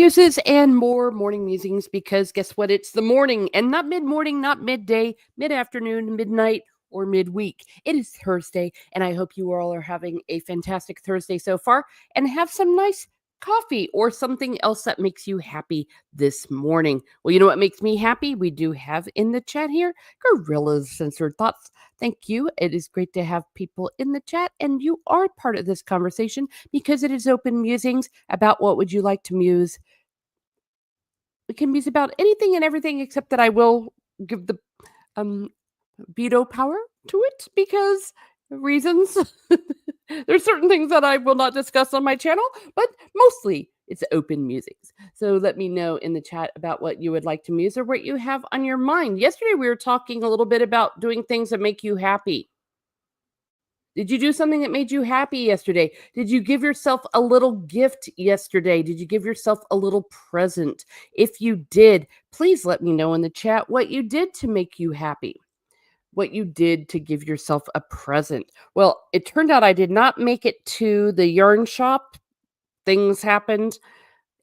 muses and more morning musings because guess what? It's the morning and not mid morning, not midday, mid afternoon, midnight, or midweek. It is Thursday, and I hope you all are having a fantastic Thursday so far and have some nice coffee or something else that makes you happy this morning. Well, you know what makes me happy? We do have in the chat here Gorilla's Censored Thoughts. Thank you. It is great to have people in the chat, and you are part of this conversation because it is open musings about what would you like to muse. We can muse about anything and everything except that I will give the um veto power to it because reasons. There's certain things that I will not discuss on my channel, but mostly it's open musings. So let me know in the chat about what you would like to muse or what you have on your mind. Yesterday we were talking a little bit about doing things that make you happy. Did you do something that made you happy yesterday? Did you give yourself a little gift yesterday? Did you give yourself a little present? If you did, please let me know in the chat what you did to make you happy. What you did to give yourself a present. Well, it turned out I did not make it to the yarn shop. Things happened.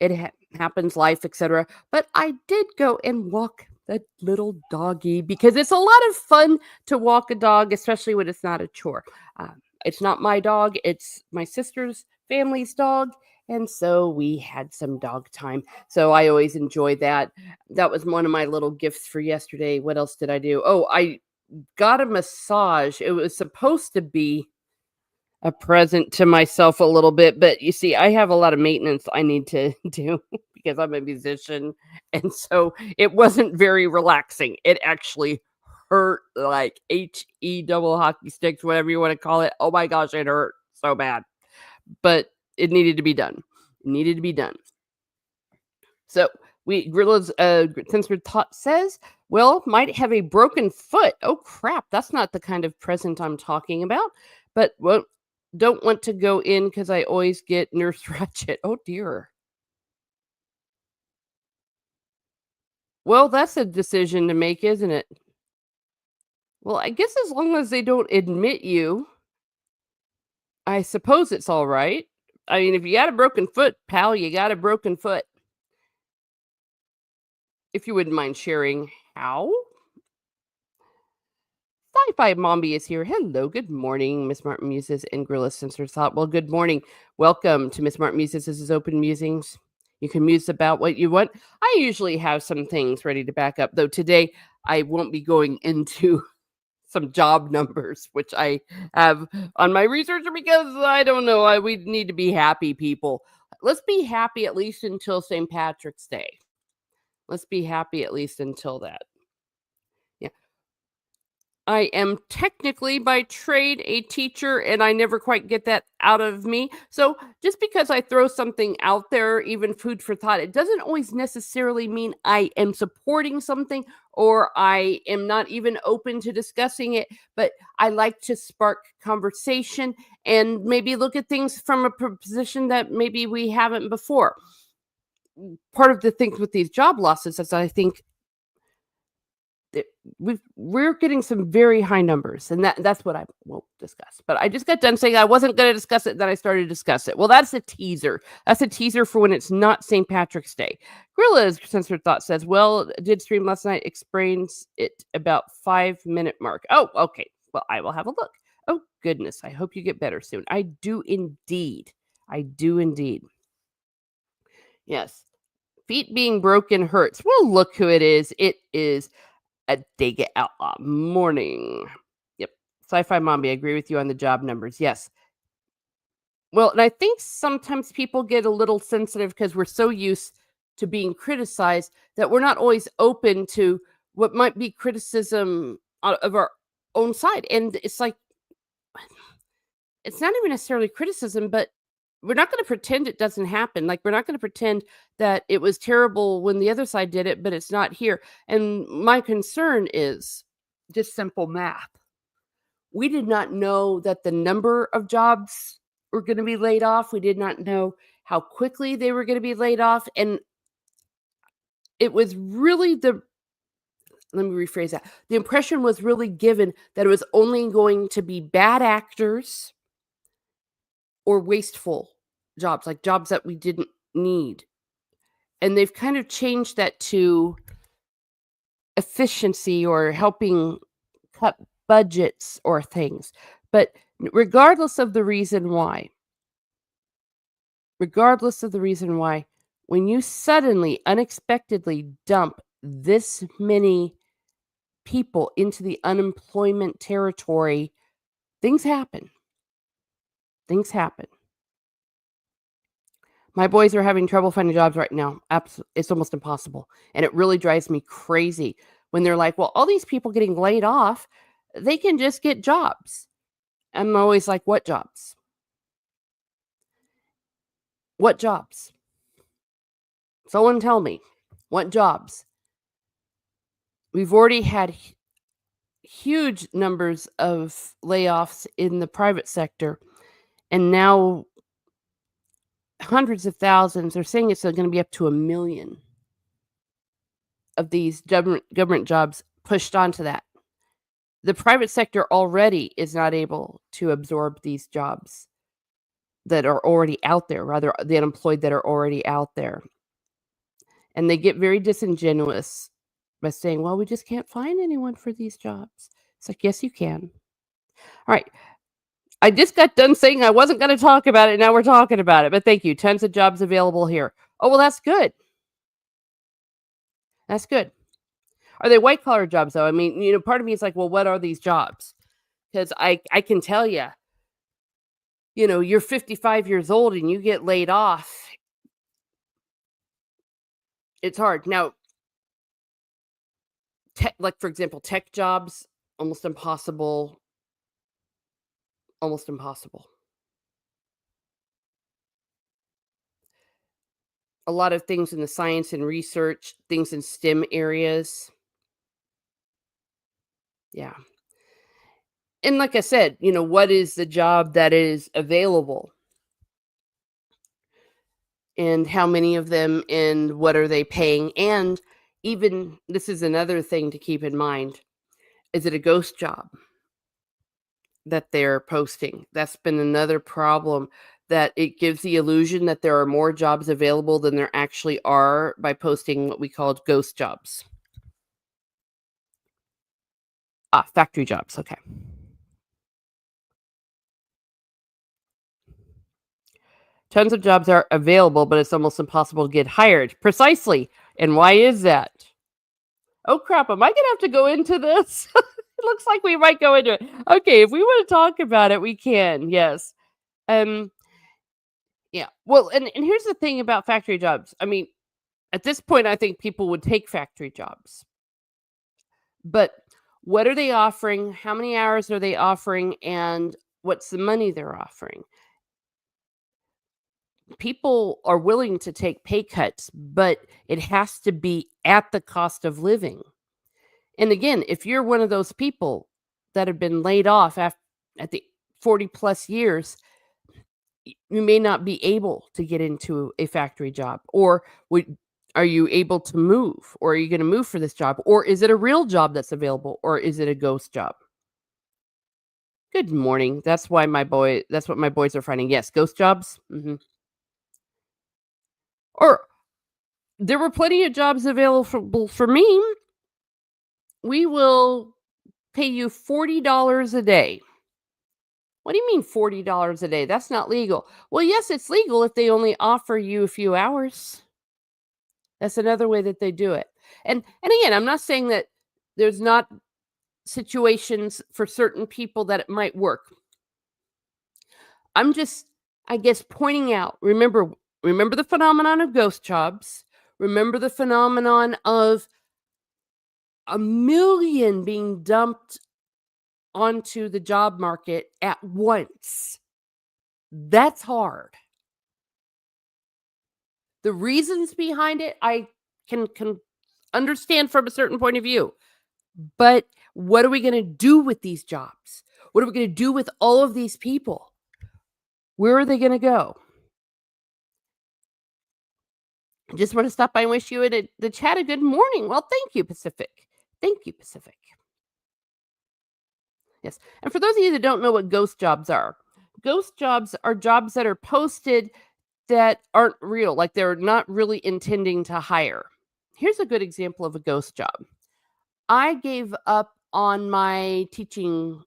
It happens, life, etc. But I did go and walk that little doggy because it's a lot of fun to walk a dog, especially when it's not a chore. It's not my dog, it's my sister's family's dog. And so we had some dog time. So I always enjoy that. That was one of my little gifts for yesterday. What else did I do? Oh, I got a massage. It was supposed to be a present to myself a little bit, but you see, I have a lot of maintenance I need to do because I'm a musician. And so it wasn't very relaxing. It actually hurt like HE double hockey sticks, whatever you want to call it. Oh my gosh, it hurt so bad. But it needed to be done. It needed to be done. So Gorilla's Censored Thought says, well, might have a broken foot. Oh crap, that's not the kind of present I'm talking about. But don't want to go in because I always get Nurse Ratchet. Oh dear. Well, that's a decision to make, isn't it? Well, I guess as long as they don't admit you, I suppose it's all right. I mean, if you got a broken foot, pal, you got a broken foot. If you wouldn't mind sharing how. Sci-Fi Mombi is here. Hello, good morning, Miss Martin Muses and Gorilla Sensor Thought. Well, good morning. Welcome to Miss Martin Muses. This is Open Musings. You can muse about what you want. I usually have some things ready to back up, though today I won't be going into some job numbers, which I have on my researcher because I don't know. We need to be happy, people. Let's be happy at least until St. Patrick's Day. Let's be happy at least until that. I am technically by trade a teacher, and I never quite get that out of me. So just because I throw something out there, even food for thought, it doesn't always necessarily mean I am supporting something or I am not even open to discussing it. But I like to spark conversation and maybe look at things from a position that maybe we haven't before. Part of the things with these job losses is I think we're getting some very high numbers, and that's what I won't discuss. But I just got done saying I wasn't going to discuss it, then I started to discuss it. Well, that's a teaser. That's a teaser for when it's not St. Patrick's Day. Gorilla's Censored Thought says, well, did stream last night, explains it about 5-minute mark. Oh, okay. Well, I will have a look. Oh, goodness. I hope you get better soon. I do indeed. I do indeed. Yes. Feet being broken hurts. Well, look who it is. It is a Dig It Outlaw morning. Yep. Sci-Fi Mommy, I agree with you on the job numbers. Yes. Well, and I think sometimes people get a little sensitive because we're so used to being criticized that we're not always open to what might be criticism of our own side. And it's like, it's not even necessarily criticism, but we're not going to pretend it doesn't happen. Like, we're not going to pretend that it was terrible when the other side did it, but it's not here. And my concern is just simple math. We did not know that the number of jobs were going to be laid off. We did not know how quickly they were going to be laid off. And it was really let me rephrase that. The impression was really given that it was only going to be bad actors or wasteful jobs, like jobs that we didn't need. And they've kind of changed that to efficiency or helping cut budgets or things. But regardless of the reason why, regardless of the reason why, when you suddenly, unexpectedly dump this many people into the unemployment territory, things happen. Things happen. My boys are having trouble finding jobs right now. It's almost impossible. And it really drives me crazy when they're like, well, all these people getting laid off, they can just get jobs. I'm always like, what jobs? What jobs? Someone tell me, what jobs? We've already had huge numbers of layoffs in the private sector, and now hundreds of thousands are saying it's going to be up to 1 million of these government jobs pushed onto that. The private sector already is not able to absorb these jobs that are already out there, rather the unemployed that are already out there. And they get very disingenuous by saying, well, we just can't find anyone for these jobs. It's like, yes, you can. All right. I just got done saying I wasn't going to talk about it. Now we're talking about it. But thank you. Tons of jobs available here. Oh, well, that's good. That's good. Are they white collar jobs, though? I mean, part of me is like, well, what are these jobs? Because I can tell you, you're 55 years old and you get laid off. It's hard. Now, like, for example, tech jobs, almost impossible. Almost impossible. A lot of things in the science and research, things in STEM areas. Yeah. And like I said, what is the job that is available? And how many of them and what are they paying? And even this is another thing to keep in mind. Is it a ghost job that they're posting? That's been another problem, that it gives the illusion that there are more jobs available than there actually are by posting what we call ghost jobs. Factory jobs. Okay. Tons of jobs are available, but it's almost impossible to get hired. Precisely. And why is that? Oh, crap. Am I going to have to go into this? It looks like we might go into it. Okay. If we want to talk about it, we can. Yes. Yeah. Well, and here's the thing about factory jobs. I mean, at this point, I think people would take factory jobs. But what are they offering? How many hours are they offering? And what's the money they're offering? People are willing to take pay cuts, but it has to be at the cost of living. And again, if you're one of those people that have been laid off at the 40 plus years, you may not be able to get into a factory job. Or are you able to move? Or are you going to move for this job? Or is it a real job that's available? Or is it a ghost job? Good morning. That's what my boys are finding. Yes, ghost jobs. Or there were plenty of jobs available for me. We will pay you $40 a day. What do you mean $40 a day? That's not legal. Well, yes, it's legal if they only offer you a few hours. That's another way that they do it. And again, I'm not saying that there's not situations for certain people that it might work. I'm just, I guess, pointing out, remember the phenomenon of ghost jobs. Remember the phenomenon of 1 million being dumped onto the job market at once. That's hard. The reasons behind it, I can understand from a certain point of view. But what are we going to do with these jobs? What are we going to do with all of these people? Where are they going to go? I just want to stop by and wish you and the chat a good morning. Well, thank you, Pacific. Thank you, Pacific. Yes. And for those of you that don't know what ghost jobs are that are posted that aren't real, like they're not really intending to hire. Here's a good example of a ghost job. I gave up on my teaching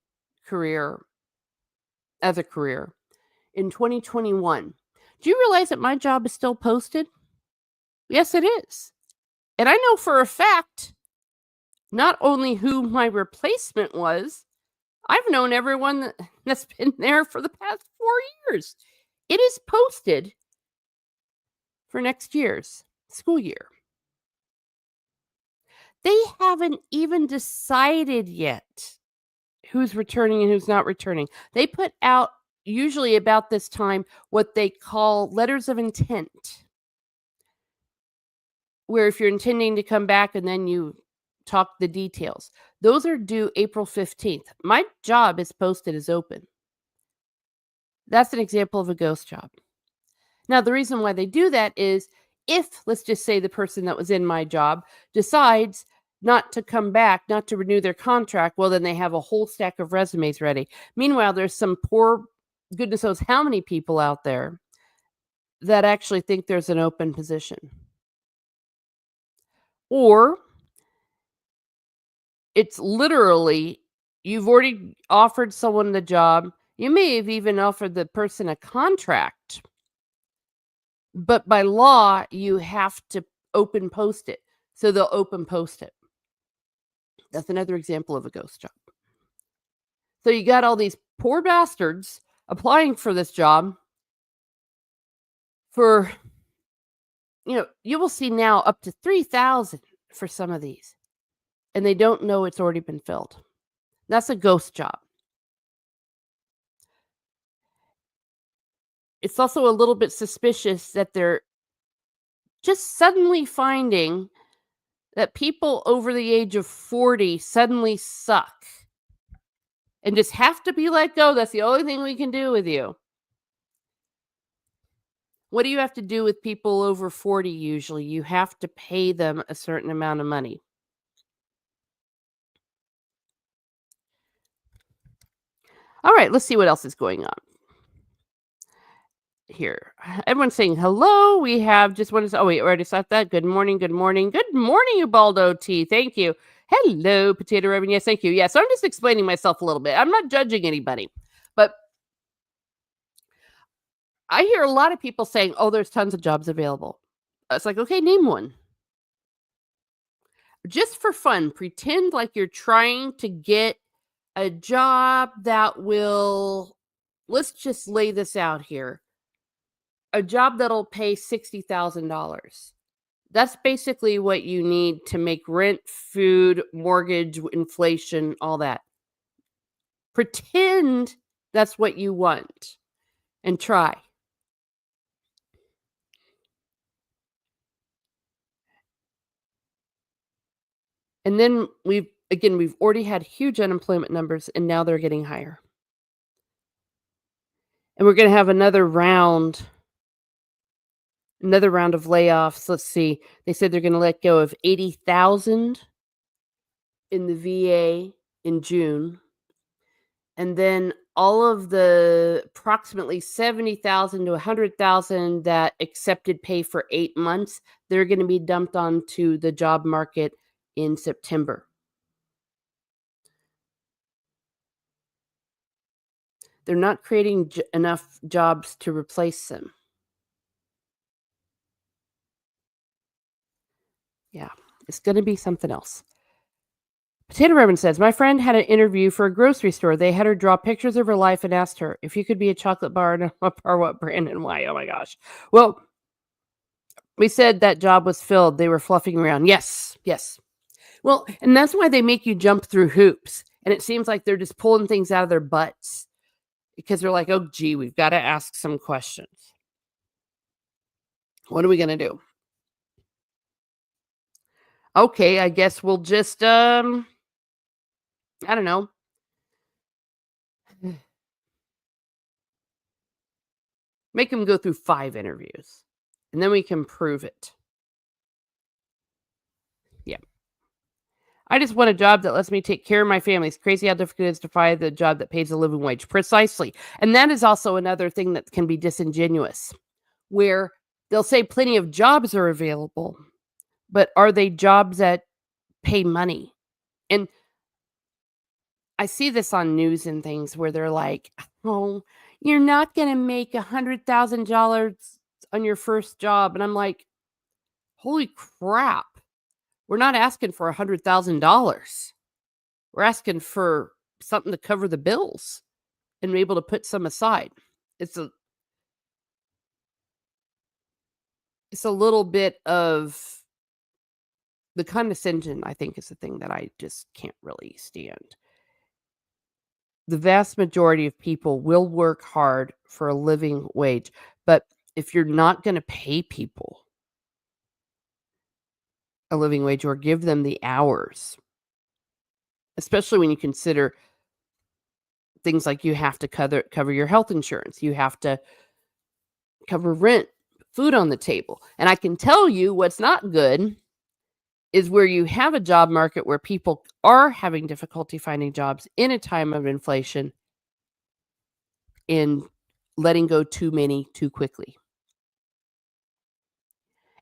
career as a career in 2021. Do you realize that my job is still posted? Yes, it is. And I know for a fact not only who my replacement was, I've known everyone that's been there for the past 4 years. It is posted for next year's school year. They haven't even decided yet who's returning and who's not returning. They put out, usually about this time, what they call letters of intent, where if you're intending to come back and then you talk the details. Those are due April 15th. My job is posted as open. That's an example of a ghost job. Now, the reason why they do that is if, let's just say, the person that was in my job decides not to come back, not to renew their contract, well, then they have a whole stack of resumes ready. Meanwhile, there's some poor, goodness knows how many people out there that actually think there's an open position. Or it's literally, you've already offered someone the job. You may have even offered the person a contract. But by law, you have to open post it. So they'll open post it. That's another example of a ghost job. So you got all these poor bastards applying for this job for, you will see now up to 3,000 for some of these. And they don't know it's already been filled. That's a ghost job. It's also a little bit suspicious that they're just suddenly finding that people over the age of 40 suddenly suck and just have to be let go. That's the only thing we can do with you. What do you have to do with people over 40 usually? You have to pay them a certain amount of money. All right, let's see what else is going on here. Everyone's saying hello. We have just one. Oh, wait, already saw that. Good morning. Good morning. Good morning, Ubaldo T. Thank you. Hello, Potato Reverend. Yes, thank you. Yeah, so I'm just explaining myself a little bit. I'm not judging anybody, but I hear a lot of people saying, oh, there's tons of jobs available. It's like, okay, name one. Just for fun, pretend like you're trying to get a job that will, let's just lay this out here, a job that'll pay $60,000. That's basically what you need to make rent, food, mortgage, inflation, all that. Pretend that's what you want and try. And then we've already had huge unemployment numbers and now they're getting higher. And we're going to have another round of layoffs. Let's see. They said they're going to let go of 80,000 in the VA in June. And then all of the approximately 70,000 to 100,000 that accepted pay for 8 months, they're going to be dumped onto the job market in September. They're not creating enough jobs to replace them. Yeah, it's going to be something else. Potato Reverend says, my friend had an interview for a grocery store. They had her draw pictures of her life and asked her if you could be a chocolate bar and a bar, what brand and why. Oh my gosh. Well, we said that job was filled. They were fluffing around. Yes. Well, and that's why they make you jump through hoops. And it seems like they're just pulling things out of their butts because they're like, oh, gee, we've got to ask some questions. What are we going to do? Okay, I guess we'll just, I don't know. Make them go through 5 interviews. And then we can prove it. Yeah. I just want a job that lets me take care of my family. It's crazy how difficult it is to find the job that pays a living wage. Precisely. And that is also another thing that can be disingenuous. where they'll say plenty of jobs are available, but are they jobs that pay money? And I see this on news and things where they're like, "Oh, you're not gonna make $100,000 on your first job." And I'm like, "Holy crap. We're not asking for $100,000. We're asking for something to cover the bills and be able to put some aside." It's a it's a little bit of the condescension, I think, is the thing that I just can't really stand. The vast majority of people will work hard for a living wage, but if you're not gonna pay people a living wage or give them the hours, especially when you consider things like you have to cover your health insurance, you have to cover rent, food on the table, and I can tell you what's not good is where you have a job market where people are having difficulty finding jobs in a time of inflation and letting go too many too quickly.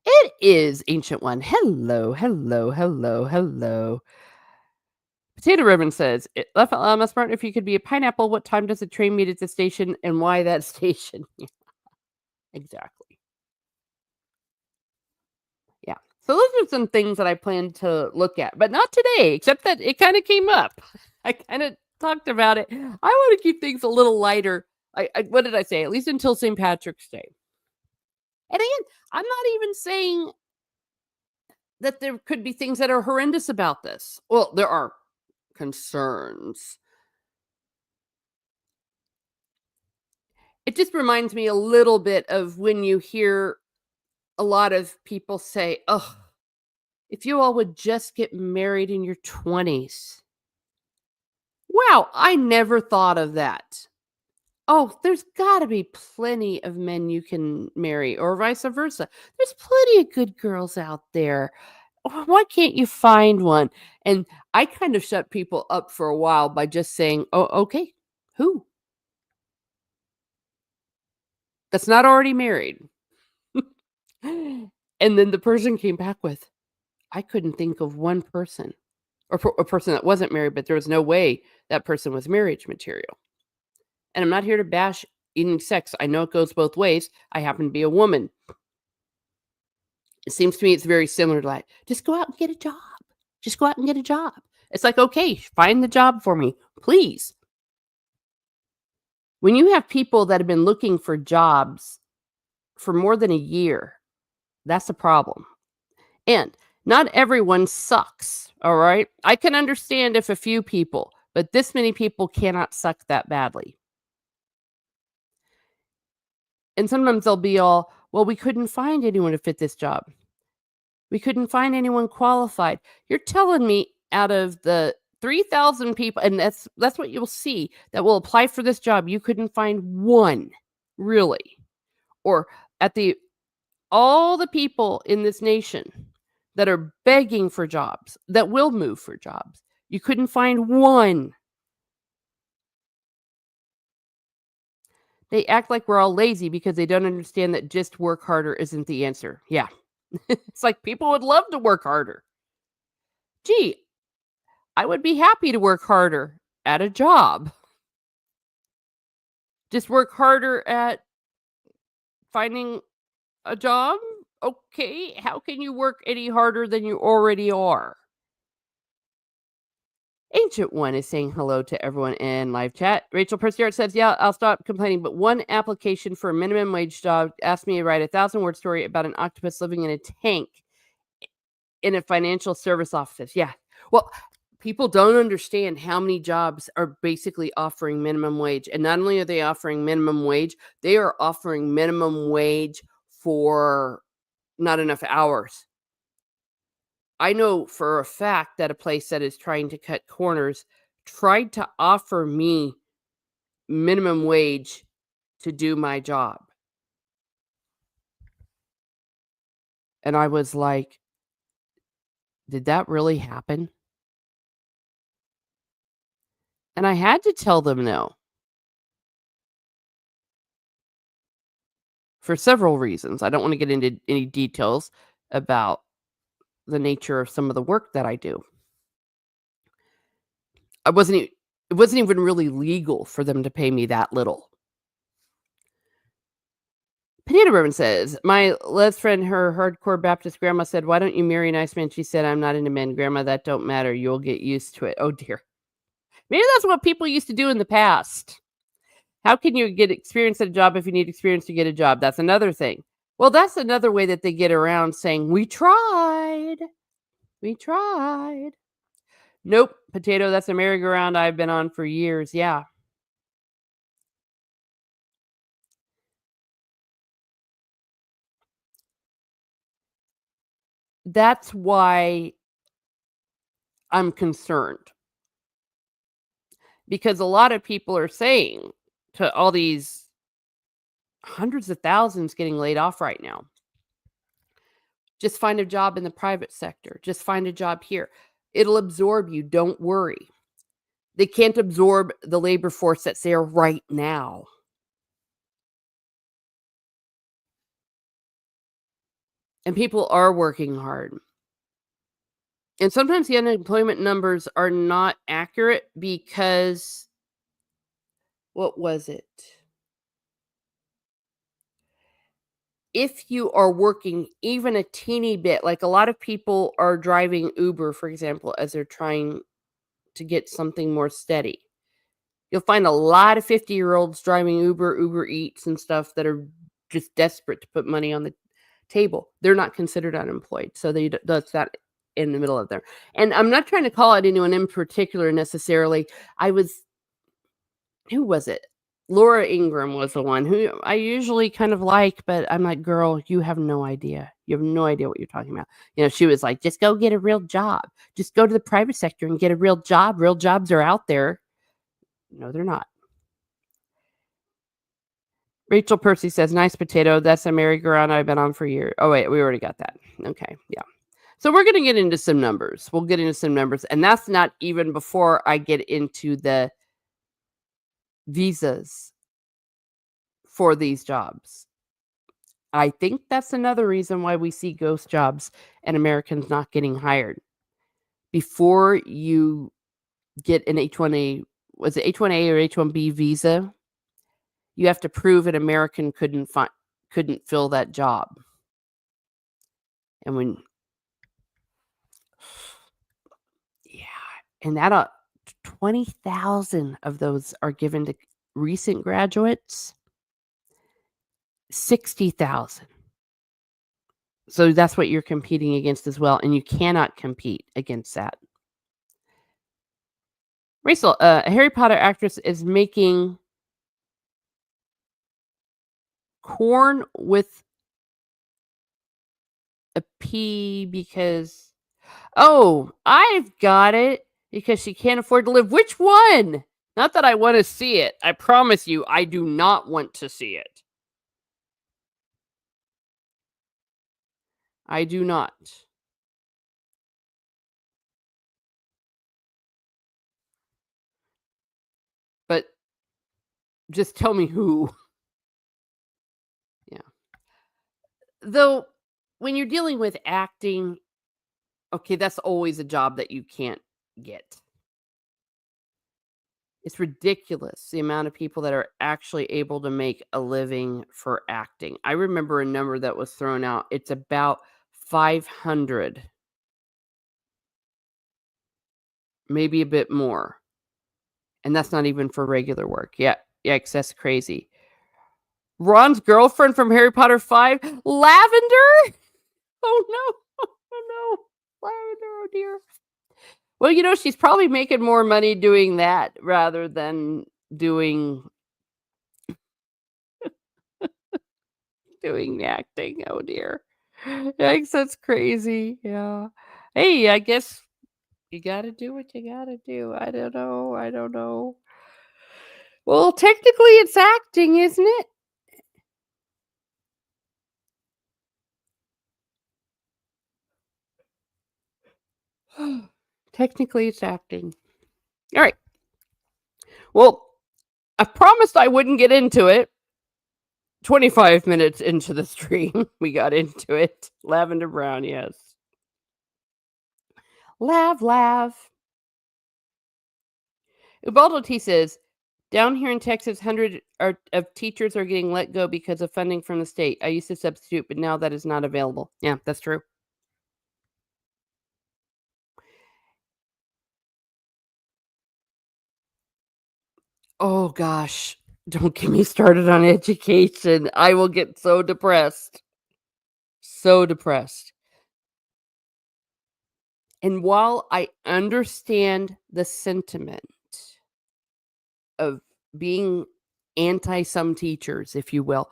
It is Ancient One. Hello, hello, hello, hello. Potato Ribbon says, left out loud, smart if you could be a pineapple, what time does the train meet at the station and why that station? Yeah, exactly. Yeah. So those are some things that I plan to look at, but not today, except that it kind of came up. I kind of talked about it. I want to keep things a little lighter. What did I say? At least until St. Patrick's Day. And again, I'm not even saying that there could be things that are horrendous about this. Well, there are concerns. It just reminds me a little bit of when you hear a lot of people say, "Oh, if you all would just get married in your 20s." Wow, I never thought of that. Oh, there's got to be plenty of men you can marry, or vice versa. There's plenty of good girls out there. Why can't you find one? And I kind of shut people up for a while by just saying, "Oh, okay, who? That's not already married." And then the person came back with, "I couldn't think of one person, or a person that wasn't married, but there was no way that person was marriage material." And I'm not here to bash eating sex. I know it goes both ways. I happen to be a woman. It seems to me it's very similar to like, just go out and get a job. Just go out and get a job. It's like, okay, find the job for me, please. When you have people that have been looking for jobs for more than a year, that's a problem. And not everyone sucks. All right. I can understand if a few people, but this many people cannot suck that badly. And sometimes they'll be all, well, we couldn't find anyone to fit this job. We couldn't find anyone qualified. You're telling me out of the 3,000 people, and that's what you'll see that will apply for this job, you couldn't find one, really. Or at the all the people in this nation that are begging for jobs, that will move for jobs, you couldn't find one. They act like we're all lazy because they don't understand that just work harder isn't the answer. Yeah. It's like people would love to work harder. Gee, I would be happy to work harder at a job. Just work harder at finding a job? Okay, how can you work any harder than you already are? Ancient One is saying hello to everyone in live chat. Rachel Perciart says, "Yeah, I'll stop complaining, but one application for a minimum wage job asked me to write a 1,000-word story about an octopus living in a tank in a financial service office." Yeah. Well, people don't understand how many jobs are basically offering minimum wage. And not only are they offering minimum wage, they are offering minimum wage for not enough hours. I know for a fact that a place that is trying to cut corners tried to offer me minimum wage to do my job. And I was like, did that really happen? And I had to tell them no. for several reasons. I don't want to get into any details about the nature of some of the work that I do. I wasn't e it wasn't even really legal for them to pay me that little. Potato Bourbon says, "My Les friend, her hardcore Baptist grandma said, 'Why don't you marry a nice man?' She said, 'I'm not into men, grandma, that don't matter. You'll get used to it.'" Oh, dear. Maybe that's what people used to do in the past. How can you get experience at a job if you need experience to get a job? That's another thing. Well, that's another way that they get around saying, "We tried. We tried." Nope, potato, that's a merry-go-round I've been on for years. Yeah. That's why I'm concerned, because a lot of people are saying to all these hundreds of thousands getting laid off right now, "Just find a job in the private sector. Just find a job here. It'll absorb you, don't worry." They can't absorb the labor force that's there right now. And people are working hard. And sometimes the unemployment numbers are not accurate because what was it? If you are working even a teeny bit, like a lot of people are driving Uber, for example, as they're trying to get something more steady. You'll find a lot of 50-year-olds driving Uber, Uber Eats, and stuff that are just desperate to put money on the table. They're not considered unemployed, so that's that in the middle of there. And I'm not trying to call out anyone in particular necessarily. I was who was it? Laura Ingram was the one who I usually kind of like, but I'm like, "Girl, you have no idea. You have no idea what you're talking about." She was like, "Just go get a real job. Just go to the private sector and get a real job. Real jobs are out there." No, they're not. Rachel Percy says, "Nice potato. That's a merry-go-round I've been on for years." Oh, wait, we already got that. Okay, yeah. So we're gonna get into some numbers. We'll get into some numbers, and that's not even before I get into the visas for these jobs. I think that's another reason why we see ghost jobs and Americans not getting hired. Before you get an H-1A, was it H-1A or H-1B visa, you have to prove an American couldn't fill that job. And when yeah, and that 20,000 of those are given to recent graduates, 60,000. So that's what you're competing against as well, and you cannot compete against that. Rachel, a Harry Potter actress is making corn with a P because oh, I've got it, because she can't afford to live. Which one? Not that I wanna see it. I promise you, I do not want to see it. I do not. But just tell me who. Yeah. Though, when you're dealing with acting, okay, that's always a job that you can't get. It's ridiculous the amount of people that are actually able to make a living for acting. I remember a number that was thrown out. It's about 500, maybe a bit more. And that's not even for regular work. Yeah, yikes, that's crazy. Ron's girlfriend from Harry Potter 5, Lavender? Oh no. Oh no. Lavender, oh dear. Well, she's probably making more money doing that rather than doing doing acting. Oh dear. Yikes, that's crazy. Yeah. Hey, I guess you gotta do what you gotta do. I don't know. I don't know. Well, technically it's acting, isn't it? Technically it's acting. All right. Well, I promised I wouldn't get into it. 25 minutes into the stream, we got into it. Lavender brown, yes. Lav. Ubaldo T says, down here in Texas, hundreds of teachers are getting let go because of funding from the state. I used to substitute, but now that is not available. Yeah, that's true. Oh gosh, don't get me started on education. I will get so depressed. So depressed. And while I understand the sentiment of being anti some teachers, if you will,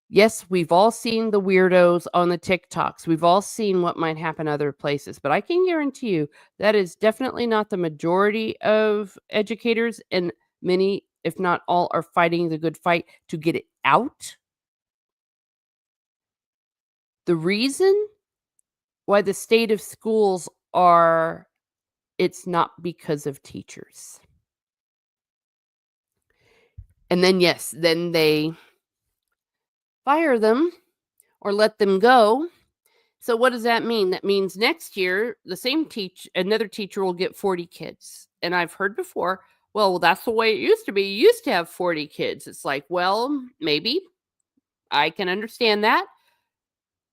yes, we've all seen the weirdos on the TikToks. We've all seen what might happen other places, but I can guarantee you that is definitely not the majority of educators, and many, if not all, are fighting the good fight to get it out. The reason why the state of schools are it's not because of teachers. And then yes, then they fire them or let them go. So what does that mean? That means next year another teacher will get 40 kids. And I've heard before, well, that's the way it used to be. You used to have 40 kids. It's like, well, maybe I can understand that.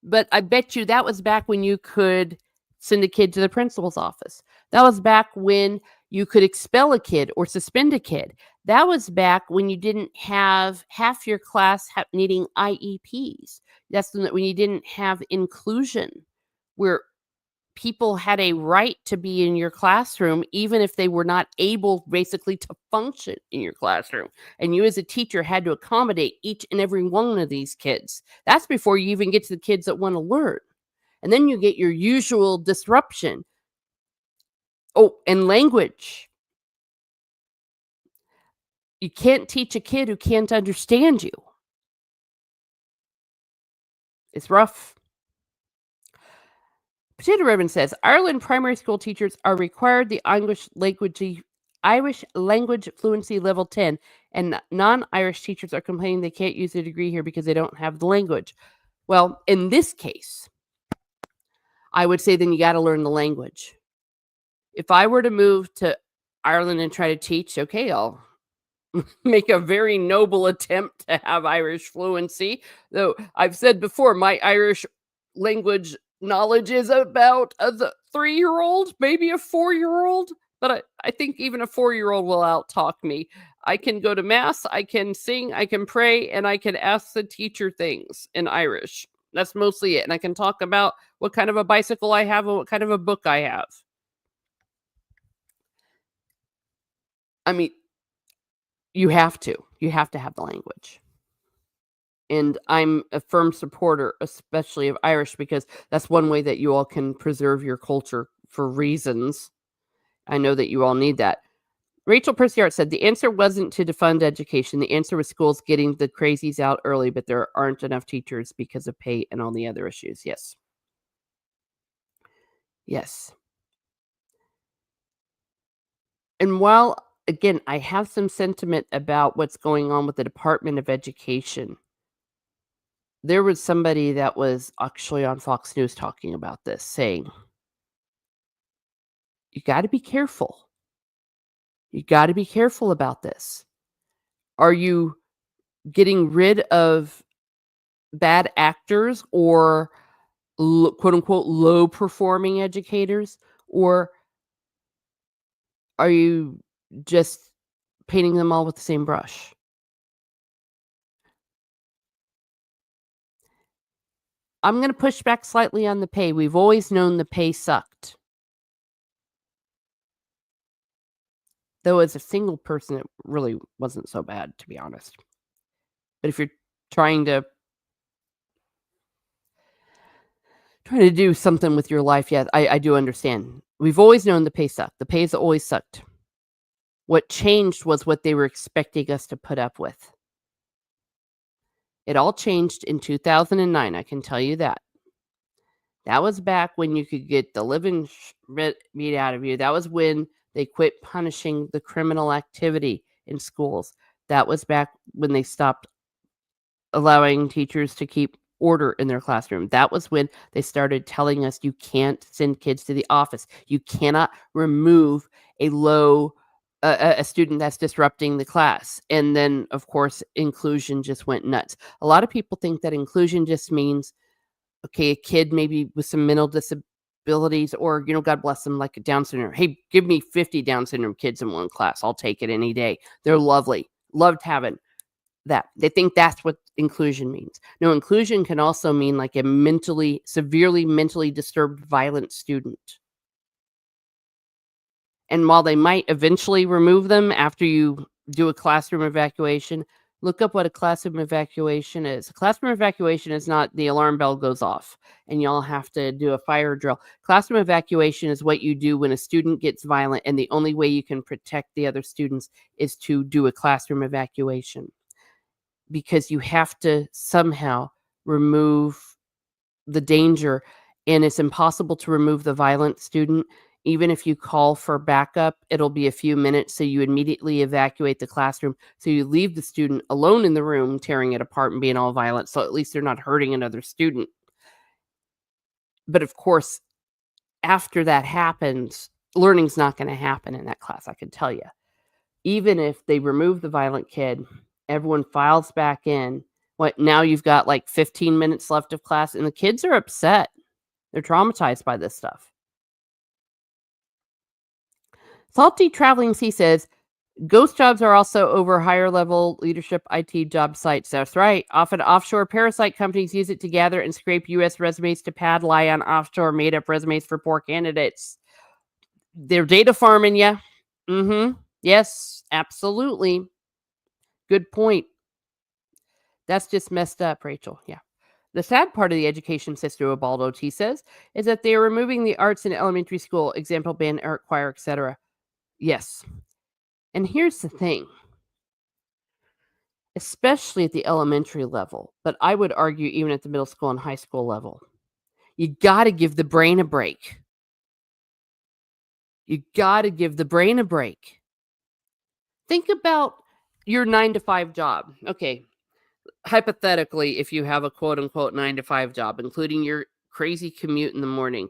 But I bet you that was back when you could send a kid to the principal's office. That was back when you could expel a kid or suspend a kid. That was back when you didn't have half your class needing IEPs. That's when you didn't have inclusion, where people had a right to be in your classroom, even if they were not able basically to function in your classroom. And you as a teacher had to accommodate each and every one of these kids. That's before you even get to the kids that want to learn. And then you get your usual disruption. Oh, and language. You can't teach a kid who can't understand you. It's rough. Potato Ribbon says Ireland primary school teachers are required the Irish language fluency level 10, and non-Irish teachers are complaining they can't use their degree here because they don't have the language. Well, in this case, I would say then you got to learn the language. If I were to move to Ireland and try to teach, okay, I'll make a very noble attempt to have Irish fluency. Though I've said before, my Irish language knowledge is about a 3-year-old, maybe a 4-year-old. But I think even a 4-year-old will outtalk me. I can go to mass, I can sing, I can pray, and I can ask the teacher things in Irish. That's mostly it. And I can talk about what kind of a bicycle I have and what kind of a book I have. I mean, you have to have the language. And I'm a firm supporter, especially of Irish, because that's one way that you all can preserve your culture for reasons. I know that you all need that. Rachel Percy-Art said, the answer wasn't to defund education. The answer was schools getting the crazies out early, but there aren't enough teachers because of pay and all the other issues. Yes. Yes. And while, again, I have some sentiment about what's going on with the Department of Education, there was somebody that was actually on Fox News talking about this, saying, you got to be careful. You got to be careful about this. Are you getting rid of bad actors or quote unquote low performing educators? Or are you just painting them all with the same brush? I'm going to push back slightly on the pay. We've always known the pay sucked. Though as a single person, it really wasn't so bad, to be honest. But if you're trying to do something with your life, yeah, I do understand. We've always known the pay sucked. The pay's always sucked. What changed was what they were expecting us to put up with. It all changed in 2009, I can tell you that. That was back when you could get the living meat out of you. That was when they quit punishing the criminal activity in schools. That was back when they stopped allowing teachers to keep order in their classroom. That was when they started telling us you can't send kids to the office. You cannot remove a low a student that's disrupting the class. And then of course inclusion just went nuts. A lot of people think that inclusion just means okay, a kid maybe with some mental disabilities or, God bless them, like a Down syndrome. Hey, give me 50 Down syndrome kids in one class. I'll take it any day. They're lovely. Loved having that. They think that's what inclusion means. No, inclusion can also mean like a severely mentally disturbed, violent student. And while they might eventually remove them after you do a classroom evacuation, look up what a classroom evacuation is. A classroom evacuation is not the alarm bell goes off and y'all have to do a fire drill. Classroom evacuation is what you do when a student gets violent, and the only way you can protect the other students is to do a classroom evacuation, because you have to somehow remove the danger, and it's impossible to remove the violent student. Even if you call for backup, it'll be a few minutes, so you immediately evacuate the classroom. So you leave the student alone in the room, tearing it apart and being all violent, so at least they're not hurting another student. But of course, after that happens, learning's not going to happen in that class, I can tell you. Even if they remove the violent kid, everyone files back in. What, now you've got like 15 minutes left of class, and the kids are upset. They're traumatized by this stuff. Salty Traveling Sea says, ghost jobs are also over higher level leadership IT job sites. That's right. Often offshore parasite companies use it to gather and scrape U.S. resumes to pad lie on offshore made up resumes for poor candidates. They're data farming you. Yes, absolutely. Good point. That's just messed up, Rachel. Yeah. The sad part of the education system, Ubaldo T says, is that they are removing the arts in elementary school, example, band, art, choir, etc. Yes. And here's the thing, especially at the elementary level, but I would argue even at the middle school and high school level, you got to give the brain a break. You got to give the brain a break. Think about your 9-to-5 job. Okay. Hypothetically, if you have a quote unquote 9-to-5 job, including your crazy commute in the morning,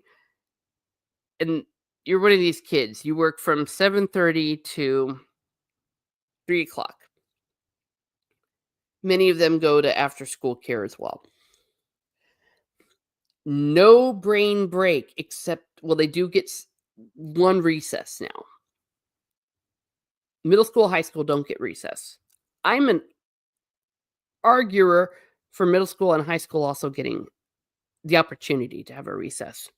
and you're one of these kids, you work from 7:30 to 3 o'clock. Many of them go to after school care as well. No brain break except, well, they do get one recess now. Middle school, high school don't get recess. I'm an arguer for middle school and high school also getting the opportunity to have a recess.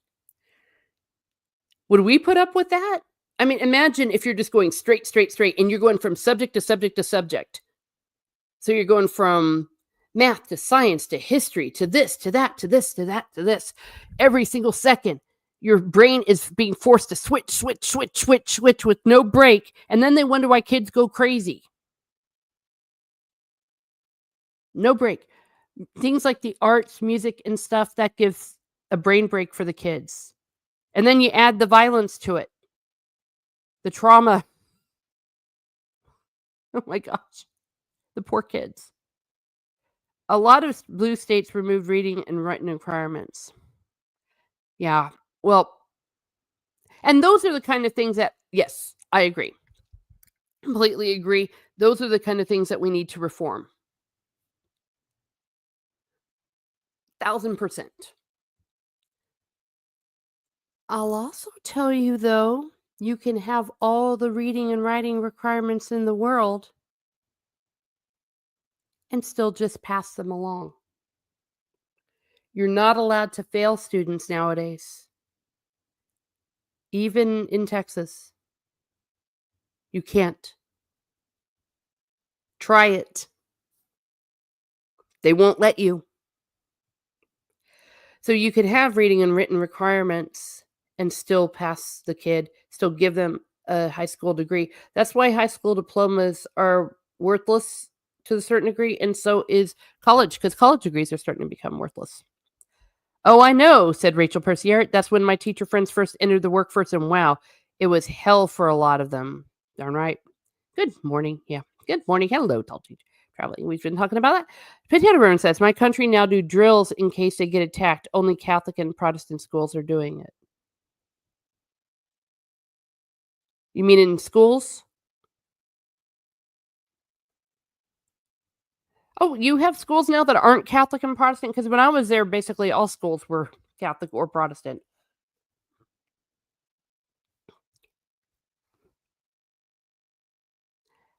Would we put up with that? I mean, imagine if you're just going straight, and you're going from subject to subject to subject. So you're going from math to science to history to this, to that, to this, to that, to this. Every single second, your brain is being forced to switch with no break. And then they wonder why kids go crazy. No break. Things like the arts, music, and stuff, that gives a brain break for the kids. And then you add the violence to it. The trauma. Oh my gosh. The poor kids. A lot of blue states removed reading and writing requirements. Yeah. Well, and those are the kind of things that, yes, I agree. Completely agree. Those are the kind of things that we need to reform. 1,000%. I'll also tell you, though, you can have all the reading and writing requirements in the world and still just pass them along. You're not allowed to fail students nowadays. Even in Texas. You can't. Try it. They won't let you. So you could have reading and written requirements and still pass the kid, still give them a high school degree. That's why high school diplomas are worthless to a certain degree, and so is college, because college degrees are starting to become worthless. Oh, I know, said Rachel Percier. That's when my teacher friends first entered the workforce, and wow, it was hell for a lot of them. Darn right. Good morning. Yeah. Good morning. Hello, tall teacher. traveling. We've been talking about that. Potato Burn says, my country now do drills in case they get attacked. Only Catholic and Protestant schools are doing it. You mean in schools? Oh, you have schools now that aren't Catholic and Protestant? Because when I was there, basically all schools were Catholic or Protestant.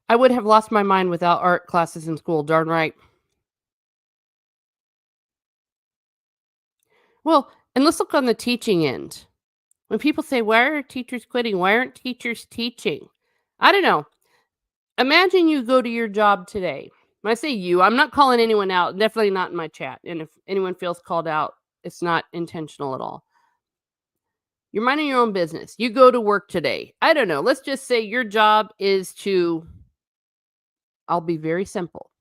I would have lost my mind without art classes in school, darn right. Well, and let's look on the teaching end. When people say, why are teachers quitting? Why aren't teachers teaching? I don't know. Imagine you go to your job today. When I say you, I'm not calling anyone out, definitely not in my chat. And if anyone feels called out, it's not intentional at all. You're minding your own business. You go to work today. I don't know. Let's just say your job is to, I'll be very simple.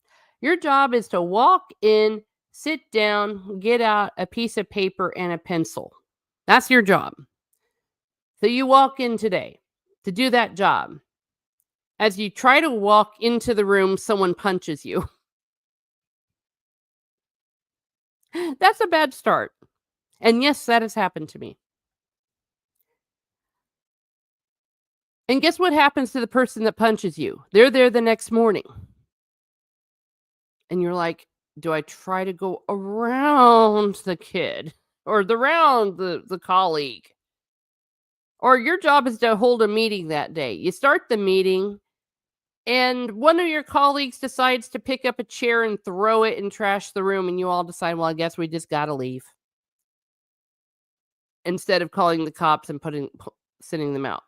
Your job is to walk in, sit down, get out a piece of paper and a pencil. That's your job. So you walk in today to do that job. As you try to walk into the room, someone punches you. That's a bad start. And yes, that has happened to me. And guess what happens to the person that punches you? They're there the next morning. And you're like, do I try to go around the kid or around the colleague? Or your job is to hold a meeting that day. You start the meeting and one of your colleagues decides to pick up a chair and throw it and trash the room, and you all decide, well, I guess we just got to leave. Instead of calling the cops and sending them out.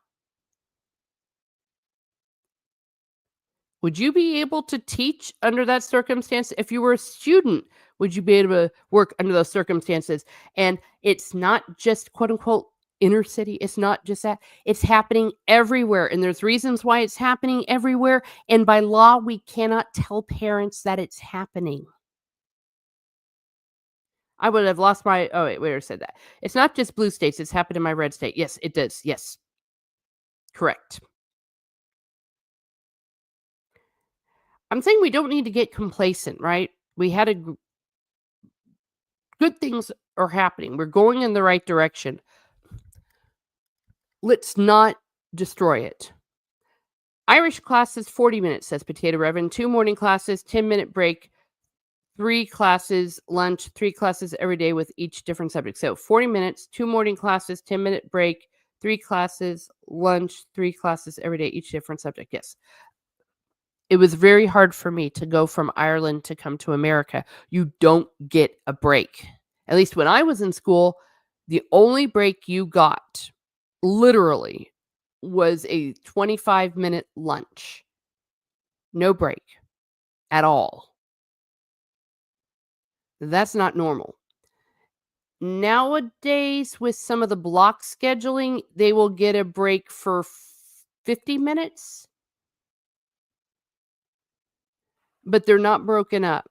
Would you be able to teach under that circumstance? If you were a student, would you be able to work under those circumstances? And it's not just quote unquote inner city. It's not just that. It's happening everywhere. And there's reasons why it's happening everywhere. And by law, we cannot tell parents that it's happening. I would have lost my, oh, wait, where said that? It's not just blue states. It's happened in my red state. Yes, it does. Yes. Correct. I'm saying we don't need to get complacent, right? We had good things are happening. We're going in the right direction. Let's not destroy it. Irish classes, 40 minutes, says Potato Reverend. 2 morning classes, 10-minute break, 3 classes, lunch, 3 classes every day with each different subject. So 40 minutes, 2 morning classes, 10-minute break, 3 classes, lunch, 3 classes every day, each different subject. Yes. It was very hard for me to go from Ireland to come to America. You don't get a break. At least when I was in school, the only break you got, literally, was a 25-minute lunch. No break at all. That's not normal. Nowadays, with some of the block scheduling, they will get a break for 50 minutes. But they're not broken up.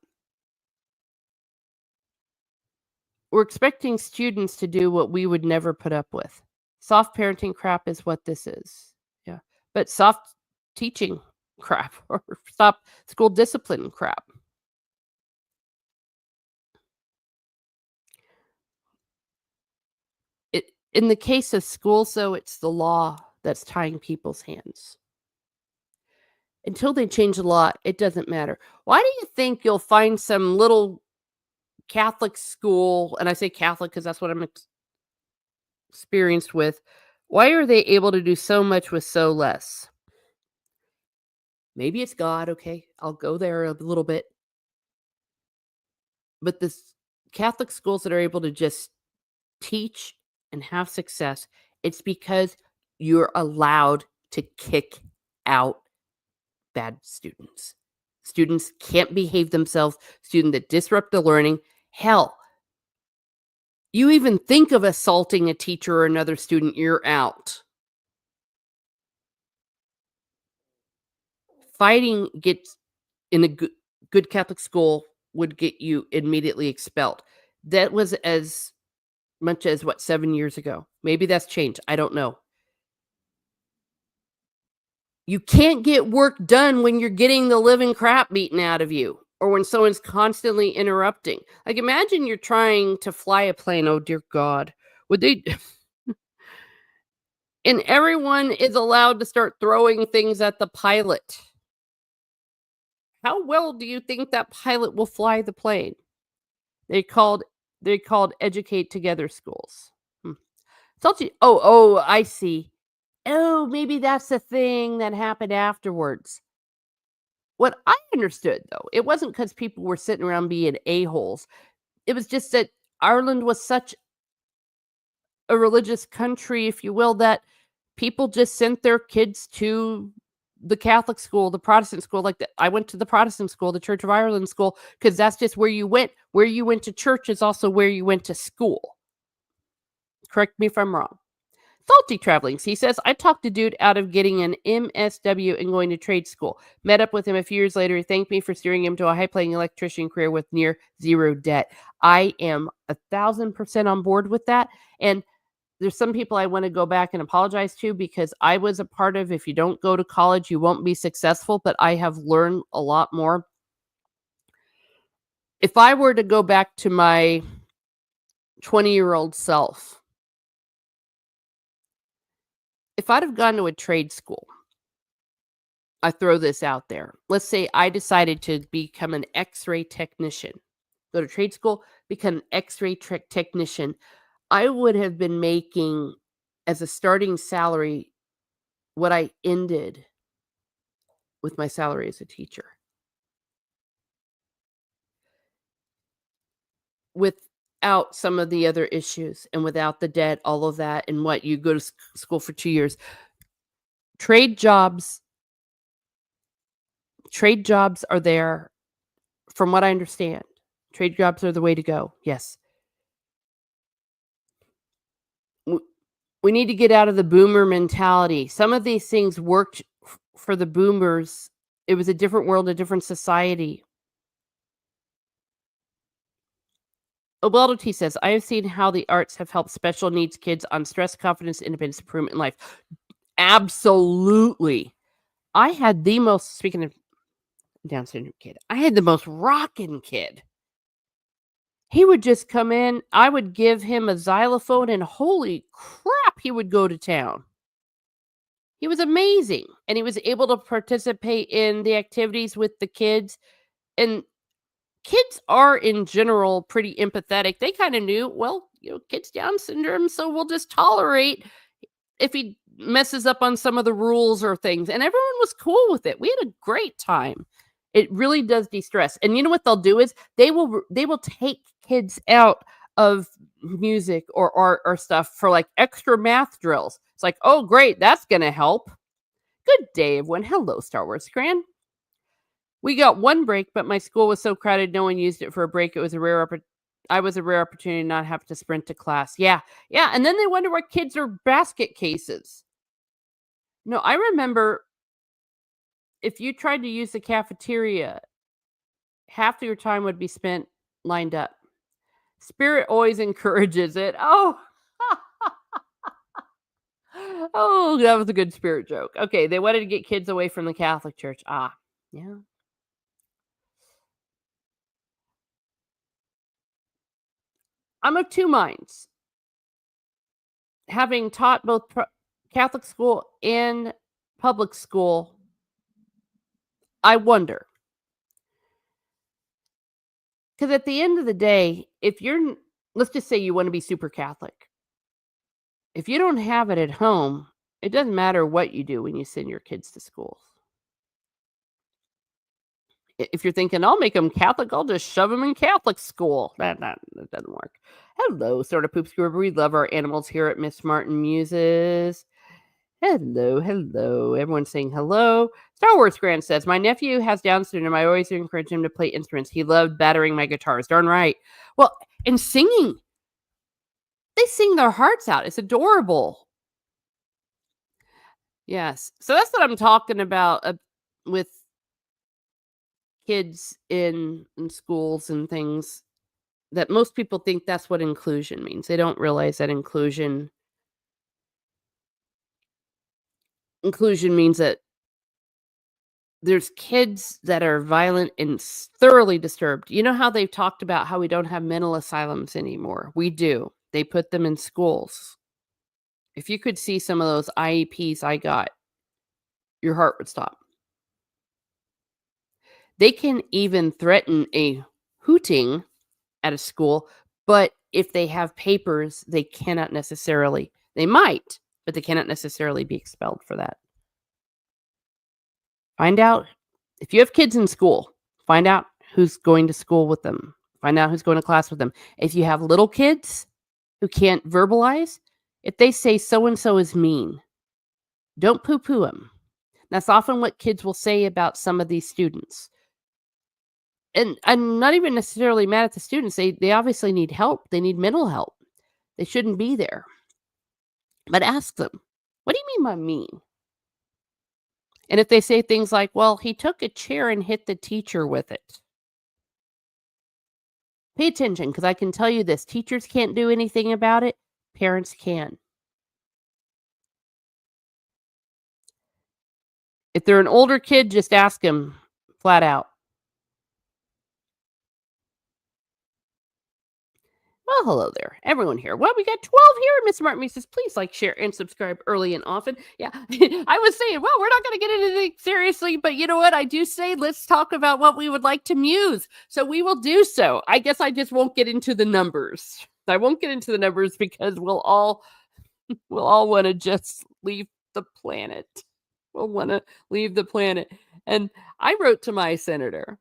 We're expecting students to do what we would never put up with. Soft parenting crap is what this is. Yeah. But soft teaching crap or stop school discipline crap. In the case of schools, though, it's the law that's tying people's hands. Until they change the law, it doesn't matter. Why do you think you'll find some little Catholic school, and I say Catholic because that's what I'm experienced with, why are they able to do so much with so less? Maybe it's God, okay? I'll go there a little bit. But the Catholic schools that are able to just teach and have success, it's because you're allowed to kick out bad students. Students can't behave themselves, students that disrupt the learning. Hell, you even think of assaulting a teacher or another student, you're out. Fighting gets in a good Catholic school would get you immediately expelled. That was as much as, 7 years ago? Maybe that's changed. I don't know. You can't get work done when you're getting the living crap beaten out of you or when someone's constantly interrupting. Like, imagine you're trying to fly a plane. Oh, dear God. Would they? And everyone is allowed to start throwing things at the pilot. How well do you think that pilot will fly the plane? They called they called educate together schools. Hmm. Salty. Oh, I see. Oh, maybe that's the thing that happened afterwards. What I understood, though, it wasn't because people were sitting around being a-holes. It was just that Ireland was such a religious country, if you will, that people just sent their kids to the Catholic school, the Protestant school, like I went to the Protestant school, the Church of Ireland school, because that's just where you went. Where you went to church is also where you went to school. Correct me if I'm wrong. Salty Travelings. He says, I talked a dude out of getting an MSW and going to trade school. Met up with him a few years later. He thanked me for steering him to a high paying electrician career with near zero debt. I am 1,000% on board with that. And there's some people I want to go back and apologize to because I was a part of if you don't go to college, you won't be successful. But I have learned a lot more. If I were to go back to my 20-year-old self, if I'd have gone to a trade school, I throw this out there. Let's say I decided to become an X-ray technician, go to trade school, become an X-ray technician. I would have been making as a starting salary what I ended with my salary as a teacher. Without some of the other issues and without the debt, all of that, and what you go to school for 2 years. Trade jobs trade jobs are there from what I understand. Trade jobs are the way to go. Yes. We need to get out of the boomer mentality. Some of these things worked for the boomers. It was a different world, a different society. Obeldo T says, I have seen how the arts have helped special needs kids on stress, confidence, independence, improvement in life. Absolutely. I had the most, speaking of Down syndrome kid, I had the most rockin' kid. He would just come in, I would give him a xylophone, and holy crap, he would go to town. He was amazing, and he was able to participate in the activities with the kids, and kids are, in general, pretty empathetic. They kinda knew, well, kid's Down syndrome, so we'll just tolerate if he messes up on some of the rules or things, and everyone was cool with it. We had a great time. It really does de-stress, and you know what they'll do is they will take kids out of music or art or stuff for, like, extra math drills. It's like, "Oh, great, that's gonna help." Good day, everyone. Hello, Star Wars Gran. We got one break, but my school was so crowded, no one used it for a break. It was a rare I was a rare opportunity to not have to sprint to class. Yeah, yeah, and then they wonder why kids are basket cases. No, I remember if you tried to use the cafeteria, half of your time would be spent lined up. Spirit always encourages it. Oh, oh, that was a good Spirit joke. Okay, they wanted to get kids away from the Catholic Church. Ah, yeah. I'm of two minds. Having taught both Catholic school and public school, I wonder. Because at the end of the day, if let's just say you want to be super Catholic. If you don't have it at home, it doesn't matter what you do when you send your kids to schools. If you're thinking, I'll make them Catholic, I'll just shove them in Catholic school. That doesn't work. Hello, sort of poops River. We love our animals here at Miss Martin Muses. Hello, hello. Everyone's saying hello. Star Wars Grant says, my nephew has Down syndrome. I always encourage him to play instruments. He loved battering my guitars. Darn right. Well, and singing. They sing their hearts out. It's adorable. Yes. So that's what I'm talking about with kids in schools and things, that most people think that's what inclusion means. They don't realize that inclusion means that There's kids that are violent and thoroughly disturbed. You know how they've talked about how we don't have mental asylums anymore? We do. They put them in schools. If you could see some of those IEPs I got, your heart would stop. They can even threaten a hooting at a school, but if they have papers, they cannot necessarily, they might, but they cannot necessarily be expelled for that. Find out if you have kids in school, find out who's going to school with them. Find out who's going to class with them. If you have little kids who can't verbalize, if they say so and so is mean, don't poo poo them. That's often what kids will say about some of these students. And I'm not even necessarily mad at the students. They obviously need help. They need mental help. They shouldn't be there. But ask them, what do you mean by mean? And if they say things like, well, he took a chair and hit the teacher with it. Pay attention, because I can tell you this, teachers can't do anything about it. Parents can. If they're an older kid, just ask them flat out. Well, hello there, everyone here. Well, we got 12 here. Miss Martin says, please like, share, and subscribe early and often. Yeah, I was saying, well, we're not going to get into anything seriously, but you know what? I do say, let's talk about what we would like to muse. So we will do so. I guess I just won't get into the numbers. I won't get into the numbers because we'll all want to just leave the planet. We'll want to leave the planet. And I wrote to my senator.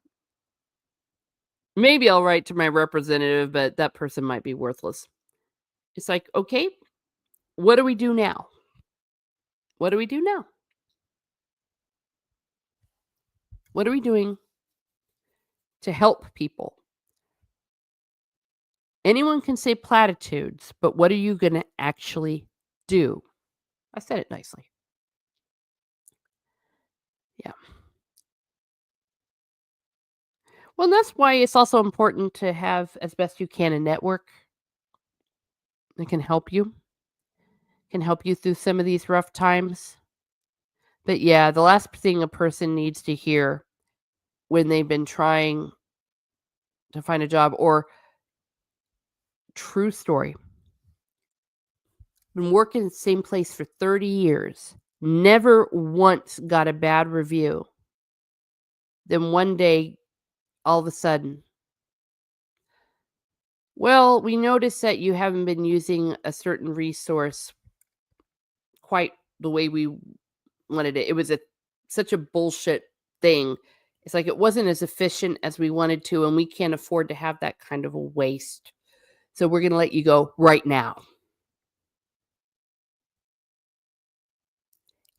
Maybe I'll write to my representative, but that person might be worthless. It's like, okay, what do we do now? What do we do now? What are we doing to help people? Anyone can say platitudes, but what are you going to actually do? I said it nicely. Yeah. Well, that's why it's also important to have, as best you can, a network that can help you through some of these rough times. But yeah, the last thing a person needs to hear when they've been trying to find a job, or true story, been working in the same place for 30 years, never once got a bad review. Then one day, all of a sudden, well, we noticed that you haven't been using a certain resource quite the way we wanted it. It was such a bullshit thing. It's like it wasn't as efficient as we wanted to, and we can't afford to have that kind of a waste. So we're going to let you go right now.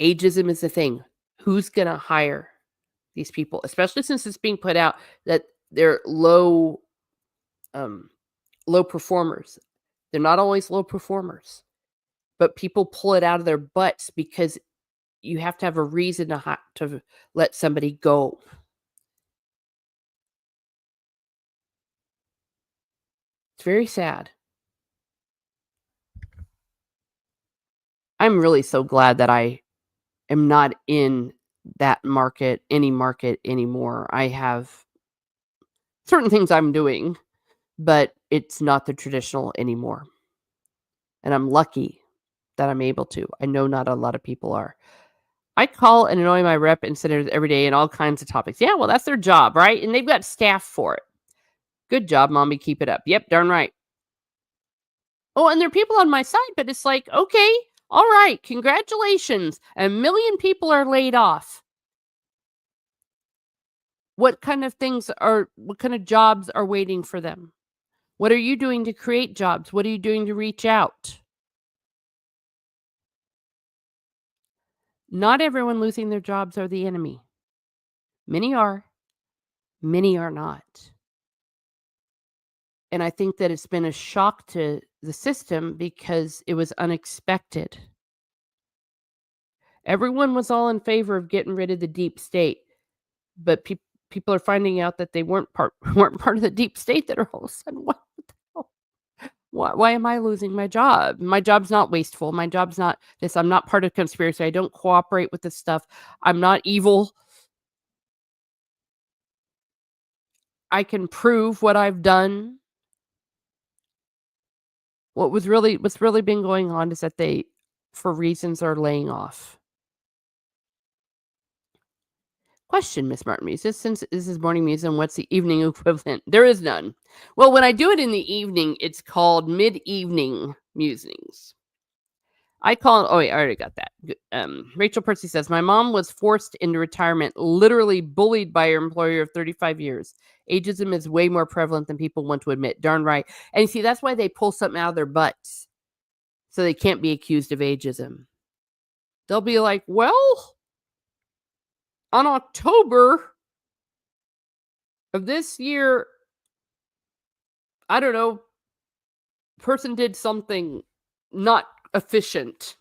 Ageism is the thing. Who's going to hire these people, especially since it's being put out that they're low performers. They're not always low performers, but people pull it out of their butts because you have to have a reason to let somebody go. It's very sad. I'm really so glad that I am not in that market anymore. I have certain things I'm doing, but it's not the traditional anymore. And I'm lucky that I'm able to. I know not a lot of people are. I call and annoy my rep and senators every day in all kinds of topics. Yeah, well, that's their job, right? And they've got staff for it. Good job, mommy. Keep it up. Yep, darn right. Oh, and there are people on my side, but it's like, okay, all right, congratulations. 1 million people are laid off. What kind of jobs are waiting for them? What are you doing to create jobs? What are you doing to reach out? Not everyone losing their jobs are the enemy. Many are not. And I think that it's been a shock to the system because it was unexpected. Everyone was all in favor of getting rid of the deep state, but people are finding out that they weren't part of the deep state. That are all of a sudden, what the hell? Why am I losing my job? My job's not wasteful. My job's not this. I'm not part of conspiracy. I don't cooperate with this stuff. I'm not evil. I can prove what I've done. What's really been going on is that they, for reasons, are laying off. Question, Miss Martin Muse, since this is morning muse, and what's the evening equivalent? There is none. Well, when I do it in the evening, it's called mid-evening musings. I call it, oh, wait, I already got that. Rachel Percy says, my mom was forced into retirement, literally bullied by her employer of 35 years. Ageism is way more prevalent than people want to admit. Darn right. And you see, that's why they pull something out of their butts. So they can't be accused of ageism. They'll be like, well, on October of this year, I don't know, person did something not efficient.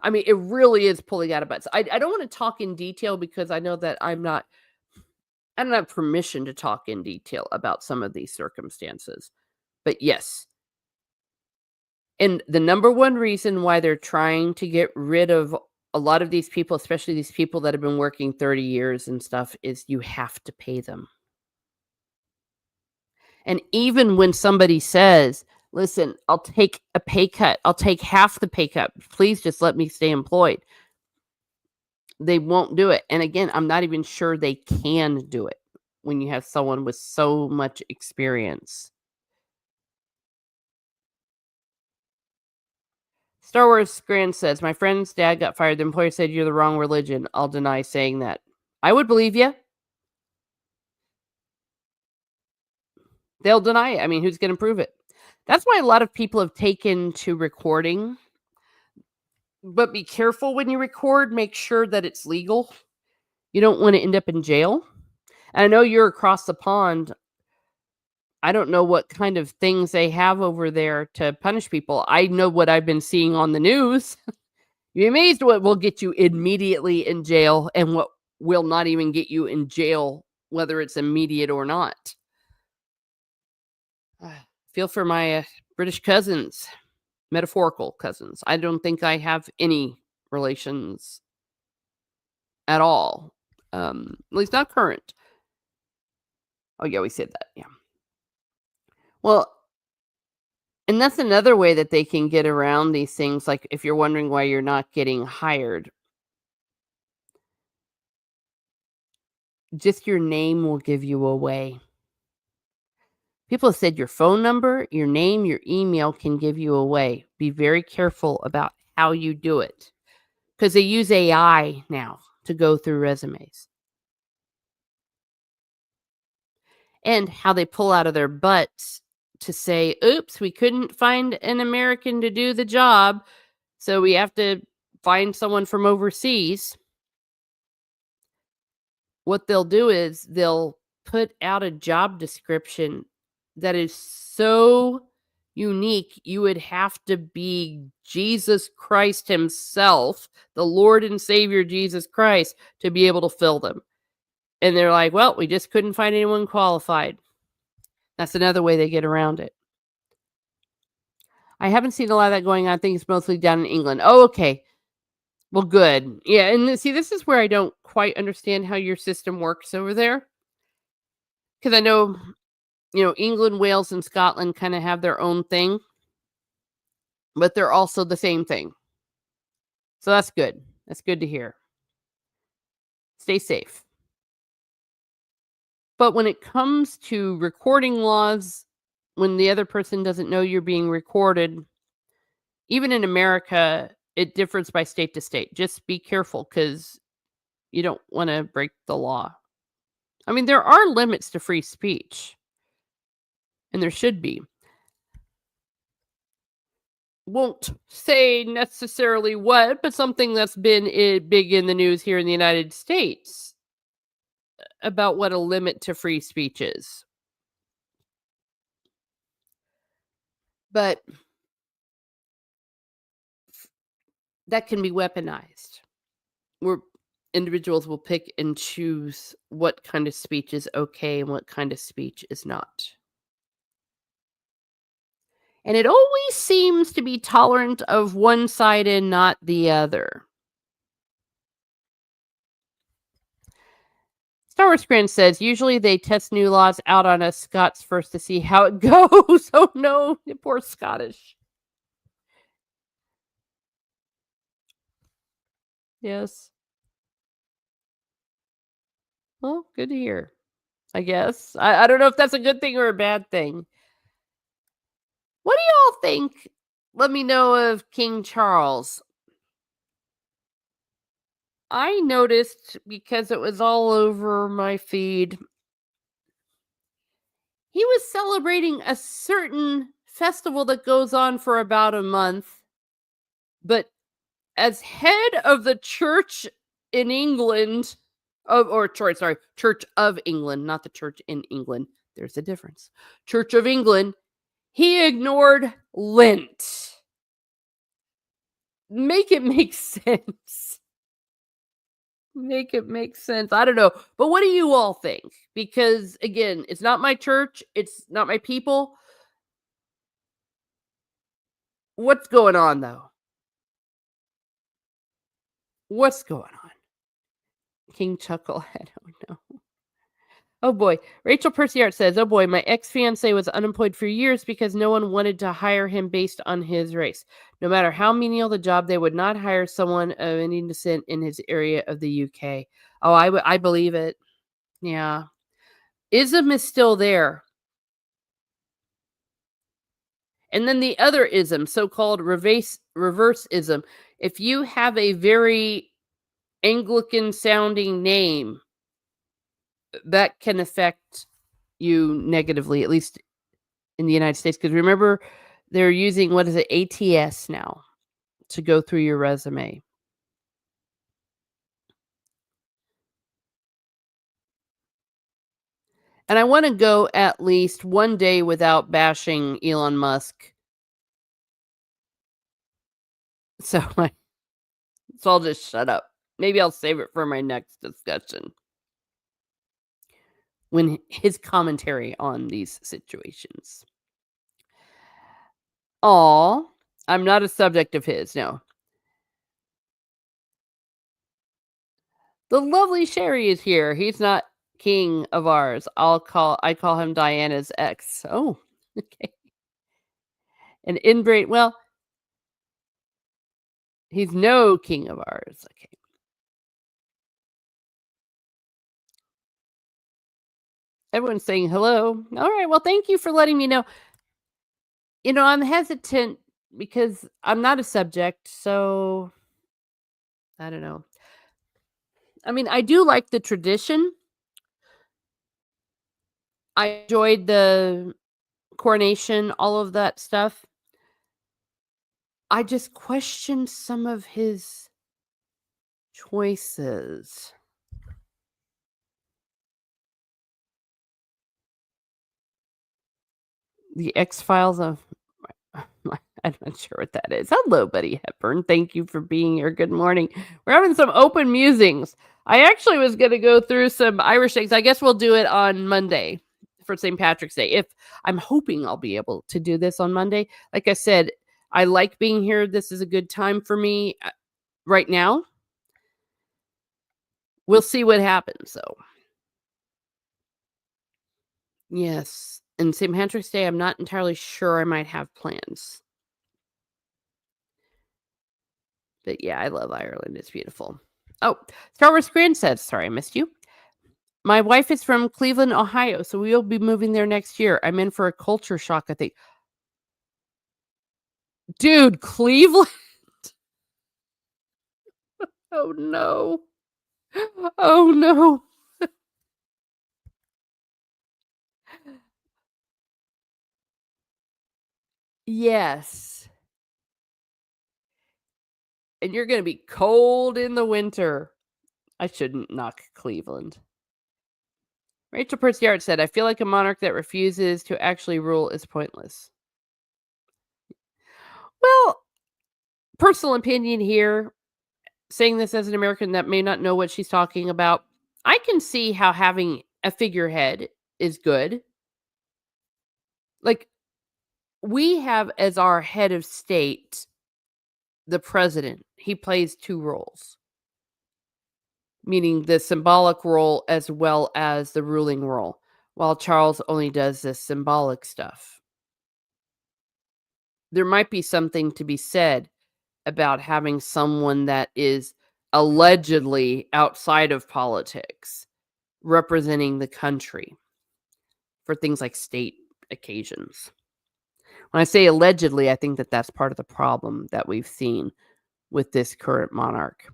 I mean, it really is pulling out of butts. I don't want to talk in detail because I know that I don't have permission to talk in detail about some of these circumstances. But yes. And the number one reason why they're trying to get rid of a lot of these people, especially these people that have been working 30 years and stuff, is you have to pay them. And even when somebody says, listen, I'll take a pay cut, I'll take half the pay cut, please just let me stay employed. They won't do it. And again, I'm not even sure they can do it when you have someone with so much experience. Star Wars Grand says, my friend's dad got fired. The employer said, you're the wrong religion. I'll deny saying that. I would believe you. They'll deny it. I mean, who's going to prove it? That's why a lot of people have taken to recording. But be careful when you record. Make sure that it's legal. You don't want to end up in jail. And I know you're across the pond. I don't know what kind of things they have over there to punish people. I know what I've been seeing on the news. You'd be amazed what will get you immediately in jail and what will not even get you in jail, whether it's immediate or not. Feel for my British cousins, metaphorical cousins. I don't think I have any relations at all. At least not current. Oh, yeah, we said that. Yeah. Well, and that's another way that they can get around these things. Like if you're wondering why you're not getting hired, just your name will give you away. People have said your phone number, your name, your email can give you away. Be very careful about how you do it because they use AI now to go through resumes. And how they pull out of their butts to say, oops, we couldn't find an American to do the job, so we have to find someone from overseas. What they'll do is they'll put out a job description that is so unique, you would have to be Jesus Christ himself, the Lord and Savior Jesus Christ, to be able to fill them. And they're like, well, we just couldn't find anyone qualified. That's another way they get around it. I haven't seen a lot of that going on. I think it's mostly down in England. Oh, okay. Well, good. Yeah, and see, this is where I don't quite understand how your system works over there. Because I know, England, Wales, and Scotland kind of have their own thing, but they're also the same thing. So that's good. That's good to hear. Stay safe. But when it comes to recording laws, when the other person doesn't know you're being recorded, even in America, it differs by state to state. Just be careful because you don't want to break the law. I mean, there are limits to free speech, and there should be. Won't say necessarily what, but something that's been big in the news here in the United States about what a limit to free speech is. But that can be weaponized, where individuals will pick and choose what kind of speech is okay and what kind of speech is not. And it always seems to be tolerant of one side and not the other. Star Wars Grand says usually they test new laws out on us Scots first to see how it goes. Oh no, the poor Scottish. Yes. Well, good to hear. I guess. I don't know if that's a good thing or a bad thing. What do y'all think? Let me know of King Charles. I noticed because it was all over my feed, he was celebrating a certain festival that goes on for about a month, but as head of the church in England, sorry, Church of England, not the church in England. There's a difference. Church of England, he ignored Lent. Make it make sense. Make it make sense. I don't know. But what do you all think? Because again, it's not my church, it's not my people. What's going on though? What's going on? King Chucklehead. Oh no. Oh boy. Rachel Percyart says, "Oh boy, my ex-fiance was unemployed for years because no one wanted to hire him based on his race. No matter how menial the job, they would not hire someone of any descent in his area of the UK." Oh, I believe it. Yeah. Ism is still there. And then the other ism, so-called reverse ism. If you have a very Anglican sounding name, that can affect you negatively, at least in the United States. Because remember, they're using, what is it, ATS now to go through your resume. And I want to go at least one day without bashing Elon Musk. So, so I'll just shut up. Maybe I'll save it for my next discussion when his commentary on these situations. Aw, I'm not a subject of his, no. The lovely Sherry is here. He's not king of ours. I call him Diana's ex. Oh, okay. An inbreed, well, he's no king of ours. Okay. Everyone's saying hello. All right. Well, thank you for letting me know. I'm hesitant because I'm not a subject, so I don't know. I mean, I do like the tradition. I enjoyed the coronation, all of that stuff. I just question some of his choices. The X-Files of I'm not sure what that is. Hello, Buddy Hepburn. Thank you for being here. Good morning. We're having some open musings. I actually was going to go through some Irish things. I guess we'll do it on Monday for St. Patrick's Day. If I'm hoping I'll be able to do this on Monday. Like I said, I like being here. This is a good time for me right now. We'll see what happens, though. Yes. And St. Patrick's Day, I'm not entirely sure I might have plans. But yeah, I love Ireland. It's beautiful. Oh, Star Wars Grand says, sorry, I missed you. My wife is from Cleveland, Ohio, so we'll be moving there next year. I'm in for a culture shock, I think. Dude, Cleveland? Oh no. Oh no. Yes. And you're going to be cold in the winter. I shouldn't knock Cleveland. Rachel Percyart said, I feel like a monarch that refuses to actually rule is pointless. Well, personal opinion here, saying this as an American that may not know what she's talking about, I can see how having a figurehead is good. Like, we have as our head of state the president. He plays two roles. meaning the symbolic role as well as the ruling role, while Charles only does the symbolic stuff. There might be something to be said about having someone that is allegedly outside of politics representing the country for things like state occasions. When I say allegedly, I think that that's part of the problem that we've seen with this current monarch.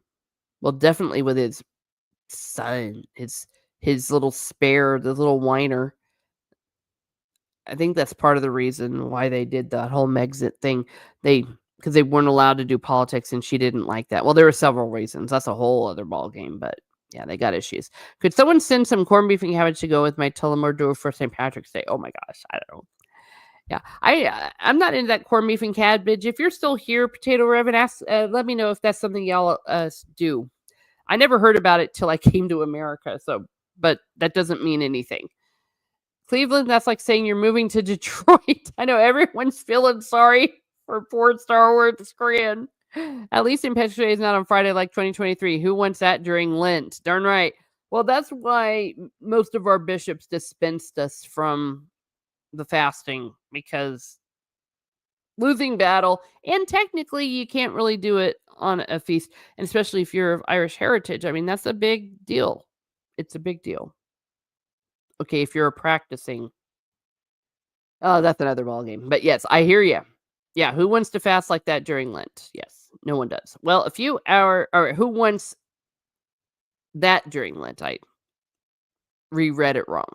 Well, definitely with his son, his little spare, the little whiner. I think that's part of the reason why they did that whole Megxit thing. Because they weren't allowed to do politics, and she didn't like that. Well, there were several reasons. That's a whole other ballgame, but yeah, they got issues. Could someone send some corned beef and cabbage to go with my Tullamore for St. Patrick's Day? Oh my gosh, I don't know. Yeah, I'm not into that corned beef and cabbage. If you're still here, Potato Reverend, let me know if that's something y'all do. I never heard about it till I came to America, so but that doesn't mean anything. Cleveland, that's like saying you're moving to Detroit. I know everyone's feeling sorry for poor Star Wars Scran. At least in Patrick's Day is not on Friday like 2023. Who wants that during Lent? Darn right. Well, that's why most of our bishops dispensed us from the fasting, because losing battle, and technically you can't really do it on a feast, and especially if you're of Irish heritage. I mean, that's a big deal. It's a big deal. Okay, if you're practicing. Oh, that's another ballgame. But yes, I hear you. Yeah, who wants to fast like that during Lent? Yes, no one does. Well, a few hour or who wants that during Lent? I reread it wrong.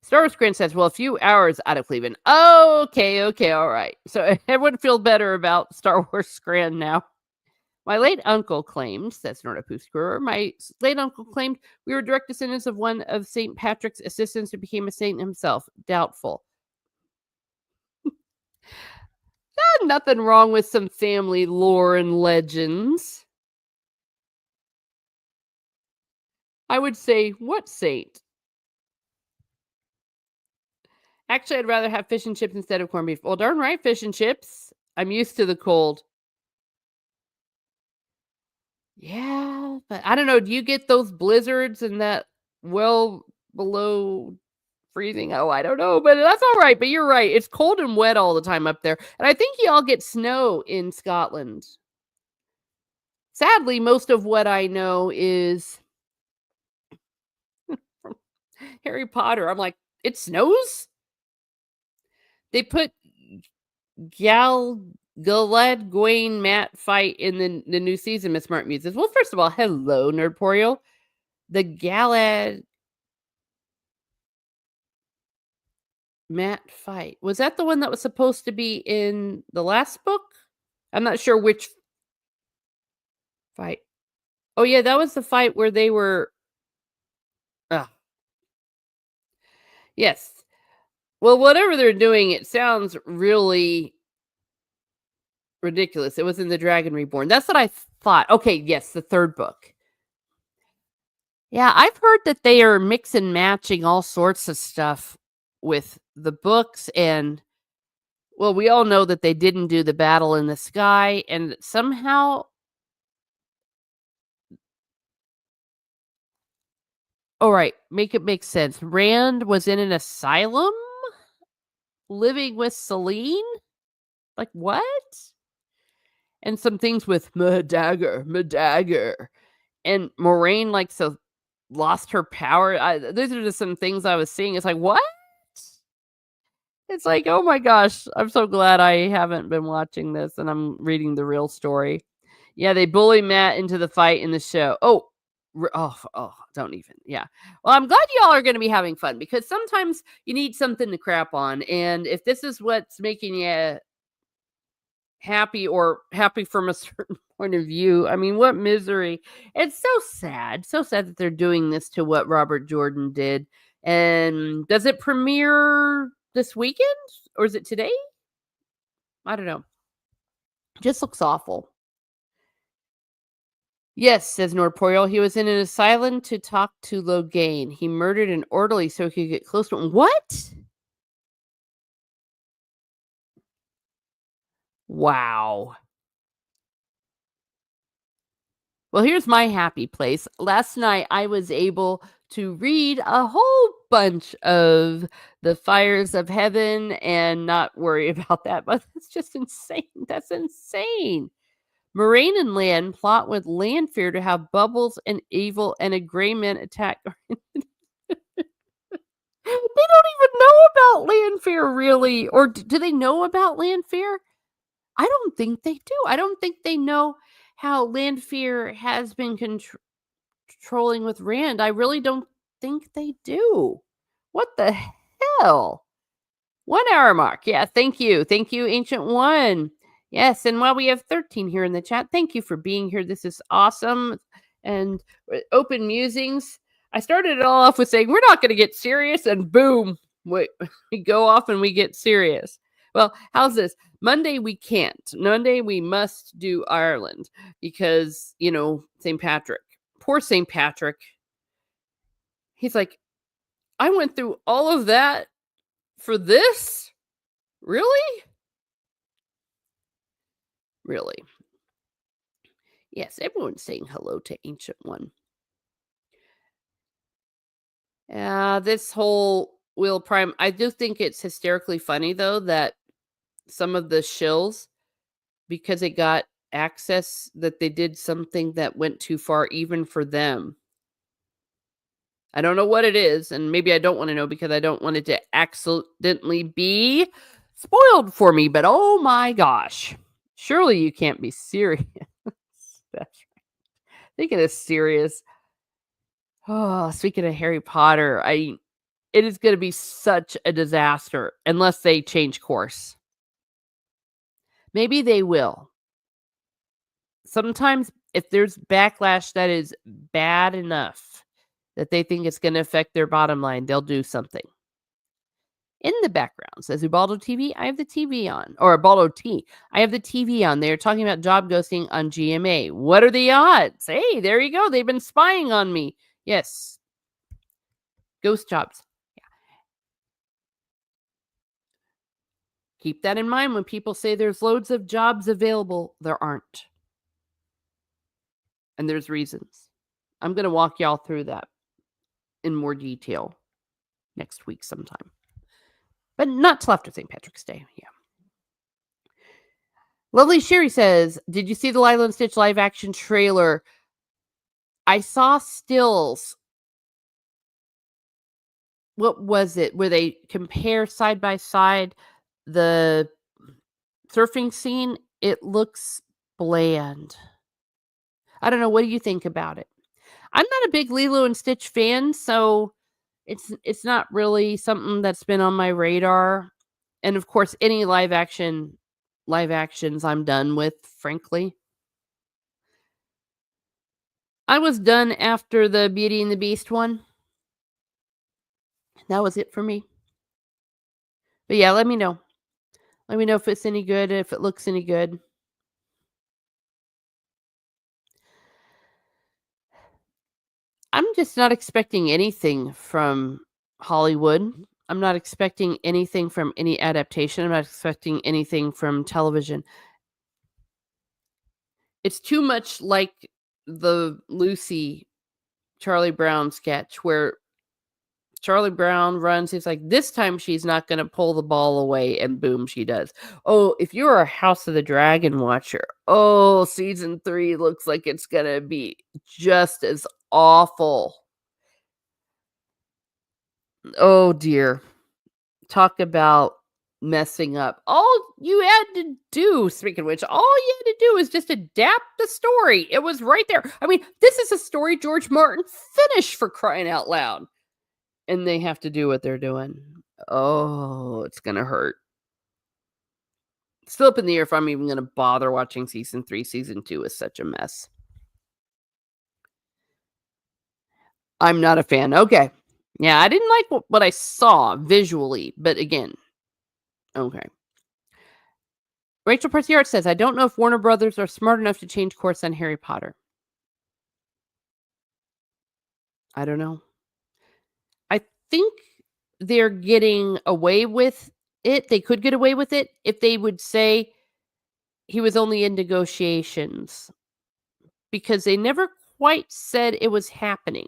Star Wars Grant says, well, a few hours out of Cleveland. Okay, all right. So everyone feels better about Star Wars Scran now. My late uncle claimed, that's not a Pooskruer, my late uncle claimed we were direct descendants of one of St. Patrick's assistants who became a saint himself. Doubtful. Nothing wrong with some family lore and legends. I would say, what saint? Actually, I'd rather have fish and chips instead of corned beef. Well, darn right, fish and chips. I'm used to the cold. Yeah, but I don't know. Do you get those blizzards and that well below freezing? Oh, I don't know, but that's all right. But you're right. It's cold and wet all the time up there. And I think y'all get snow in Scotland. Sadly, most of what I know is from Harry Potter. I'm like, it snows? They put Gal Galad Gawain Matt fight in the new season, Miss Smart Muses. Well, first of all, hello, Nerdporial. The Galad Matt fight. Was that the one that was supposed to be in the last book? I'm not sure which fight. Oh yeah, that was the fight where they were yes. Well, whatever they're doing, it sounds really ridiculous. It was in the Dragon Reborn. That's what I thought. Okay, yes, the third book. Yeah, I've heard that they are mix and matching all sorts of stuff with the books, and well, we all know that they didn't do the battle in the sky, and somehow all right, make it make sense. Rand was in an asylum living with Celine? Like what? And some things with Medagger. And Moraine like so lost her power. Those are just some things I was seeing. It's like, what? It's like, oh my gosh, I'm so glad I haven't been watching this and I'm reading the real story. Yeah, they bully Matt into the fight in the show. Don't even. Yeah. Well, I'm glad y'all are going to be having fun because sometimes you need something to crap on. And if this is what's making you happy or happy from a certain point of view, I mean, what misery. It's so sad. So sad that they're doing this to what Robert Jordan did. And does it premiere this weekend or is it today? I don't know. Just looks awful. Yes, says Nordporial. He was in an asylum to talk to Logain. He murdered an orderly so he could get close to him. What? Wow. Well, here's my happy place. Last night, I was able to read a whole bunch of The Fires of Heaven and not worry about that, but that's just insane. That's insane. Moraine and Land plot with Lanfear to have Bubbles and Evil and a gray man attack. They don't even know about Lanfear, really. Or do they know about Lanfear? I don't think they do. I don't think they know how Lanfear has been controlling with Rand. I really don't think they do. What the hell? 1 hour mark. Yeah, thank you. Thank you, Ancient One. Yes, and while we have 13 here in the chat, thank you for being here. This is awesome. And open musings. I started it all off with saying we're not going to get serious, and boom, we go off and we get serious. Well, how's this? Monday we can't. Monday we must do Ireland because, St. Patrick. Poor St. Patrick. He's like, I went through all of that for this? Really? Really? Yes, everyone's saying hello to Ancient One. This whole Wheel Prime, I do think it's hysterically funny, though, that some of the shills, because they got access, that they did something that went too far even for them. I don't know what it is, and maybe I don't want to know because I don't want it to accidentally be spoiled for me, but oh my gosh. Surely you can't be serious. That's right. Thinking of serious. Oh, speaking of Harry Potter, it is going to be such a disaster unless they change course. Maybe they will. Sometimes if there's backlash that is bad enough that they think it's going to affect their bottom line, they'll do something. In the background, says Ubaldo TV, I have the TV on. Or Ubaldo T, I have the TV on. They're talking about job ghosting on GMA. What are the odds? Hey, there you go. They've been spying on me. Yes. Ghost jobs. Yeah. Keep that in mind when people say there's loads of jobs available. There aren't. And there's reasons. I'm going to walk y'all through that in more detail next week sometime. But not till after St. Patrick's Day. Yeah. Lovely Sherry says, did you see the Lilo and Stitch live action trailer? I saw stills. What was it? Where they compare side by side the surfing scene? It looks bland. I don't know. What do you think about it? I'm not a big Lilo and Stitch fan, so it's not really something that's been on my radar. And of course, any live actions I'm done with, frankly. I was done after the Beauty and the Beast one. That was it for me. But yeah, let me know. Let me know if it's any good, if it looks any good. I'm just not expecting anything from Hollywood. I'm not expecting anything from any adaptation. I'm not expecting anything from television. It's too much like the Lucy Charlie Brown sketch where Charlie Brown runs. He's like, this time she's not going to pull the ball away, and boom, she does. Oh, if you're a House of the Dragon watcher, season 3 looks like it's going to be just as awful. Oh, dear. Talk about messing up. All you had to do, speaking of which, all you had to do is just adapt the story. It was right there. I mean, this is a story George Martin finished, for crying out loud. And they have to do what they're doing. Oh, it's going to hurt. Still up in the air if I'm even going to bother watching season 3. Season 2 is such a mess. I'm not a fan. Okay. Yeah, I didn't like what I saw visually, but again, okay. Rachel Perciart says, I don't know if Warner Brothers are smart enough to change course on Harry Potter. I don't know. I think they're getting away with it. They could get away with it if they would say he was only in negotiations. because they never quite said it was happening.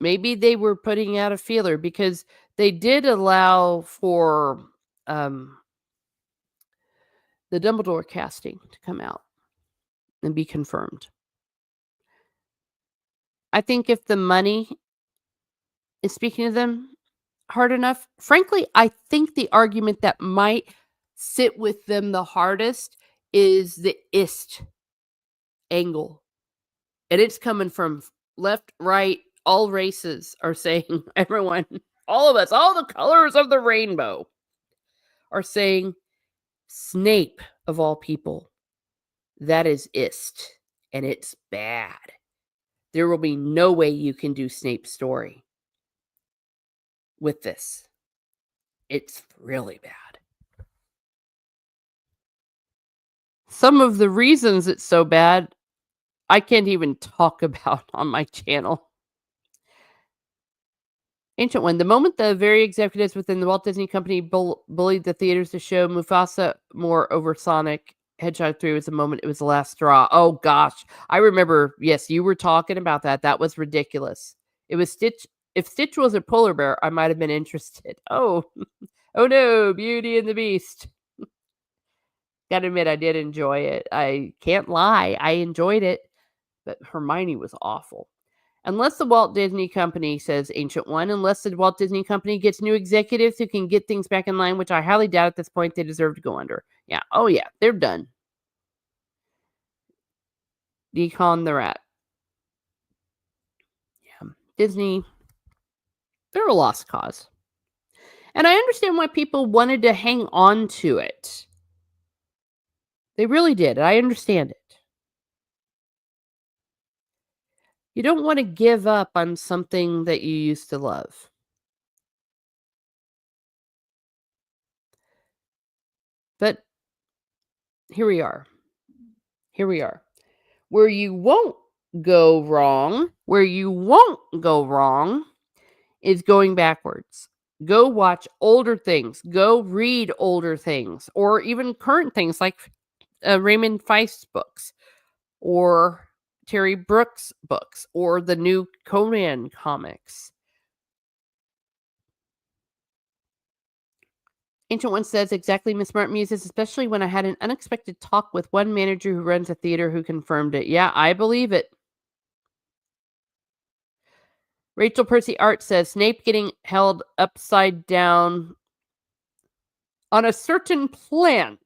Maybe they were putting out a feeler because they did allow for um, the Dumbledore casting to come out and be confirmed. I think if the money is speaking to them hard enough, frankly, I think the argument that might sit with them the hardest is the ist angle. And it's coming from left, right, all races are saying, everyone, all of us, all the colors of the rainbow are saying, Snape, of all people, that is ist. And it's bad. There will be no way you can do Snape's story with this. It's really bad. Some of the reasons it's so bad, I can't even talk about on my channel. Ancient One. The moment the very executives within the Walt Disney Company bullied the theaters to show Mufasa more over Sonic Hedgehog 3 was the moment it was the last straw. Oh gosh. I remember, yes, you were talking about that. That was ridiculous. It was Stitch. If Stitch was a polar bear, I might have been interested. Oh, oh no, Beauty and the Beast. Gotta admit, I did enjoy it. I can't lie. I enjoyed it. But Hermione was awful. Unless the Walt Disney Company, says Ancient One, unless the Walt Disney Company gets new executives who can get things back in line, which I highly doubt at this point, they deserve to go under. Yeah. Oh, yeah. They're done. Decon the Rat. Yeah. Disney, they're a lost cause. And I understand why people wanted to hang on to it. They really did. I understand it. You don't want to give up on something that you used to love. But here we are. Here we are. Where you won't go wrong, is going backwards. Go watch older things. Go read older things, or even current things like Raymond Feist's books, or Terry Brooks' books, or the new Conan comics. Ancient One says exactly, Miss Smart Muses, especially when I had an unexpected talk with one manager who runs a theater who confirmed it. Yeah, I believe it. Rachel Percy Art says Snape getting held upside down on a certain plant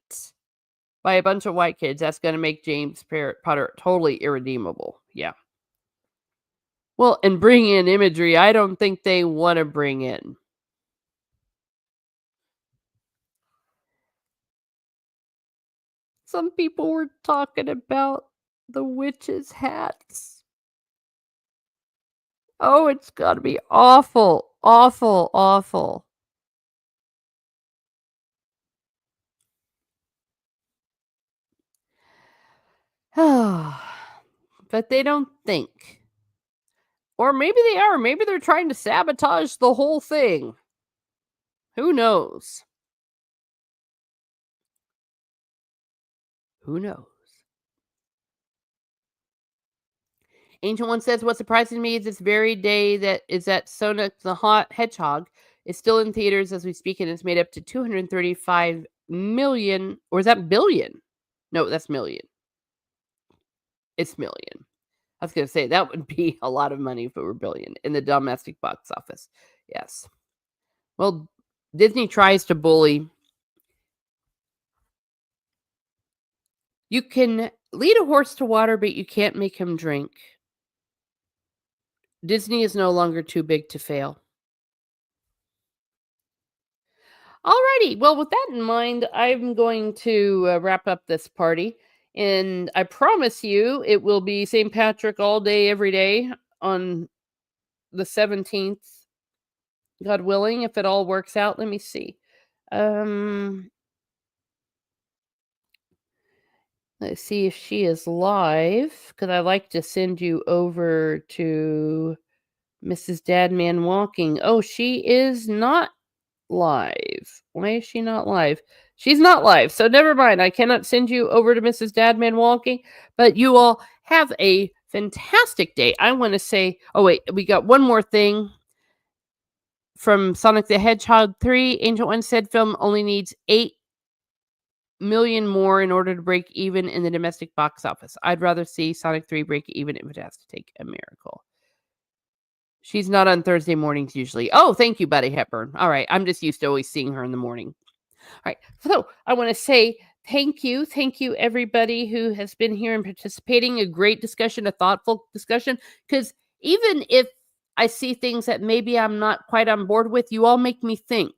by a bunch of white kids. That's going to make James Potter totally irredeemable. Yeah. Well, and bring in imagery I don't think they want to bring in. Some people were talking about the witches' hats. Oh, it's got to be awful, awful, awful. But they don't think. Or maybe they are. Maybe they're trying to sabotage the whole thing. Who knows? Who knows? Ancient One says, what surprises me is this very day that Sonic the Hedgehog is still in theaters as we speak, and it's made up to 235 million. Or is that billion? No, that's million. It's million. I was going to say that would be a lot of money if it were billion in the domestic box office. Yes. Well, Disney tries to bully. You can lead a horse to water, but you can't make him drink. Disney is no longer too big to fail. Alrighty. Well, with that in mind, I'm going to wrap up this party. And I promise you it will be St. Patrick all day, every day on the 17th. God willing, if it all works out. Let me see. Let's see if she is live, because I like to send you over to Mrs. Dadman Walking. Oh, she is not live. Why is she not live? She's not live, so never mind. I cannot send you over to Mrs. Dadman Walking, but you all have a fantastic day. I want to say, oh wait, we got one more thing from Sonic the Hedgehog 3. Angel One said film only needs 8 million more in order to break even in the domestic box office. I'd rather see Sonic 3 break even if it has to take a miracle. She's not on Thursday mornings usually. Oh, thank you, Buddy Hepburn. All right. I'm just used to always seeing her in the morning. All right. So I want to say thank you. Thank you, everybody who has been here and participating. A great discussion, a thoughtful discussion. Because even if I see things that maybe I'm not quite on board with, you all make me think.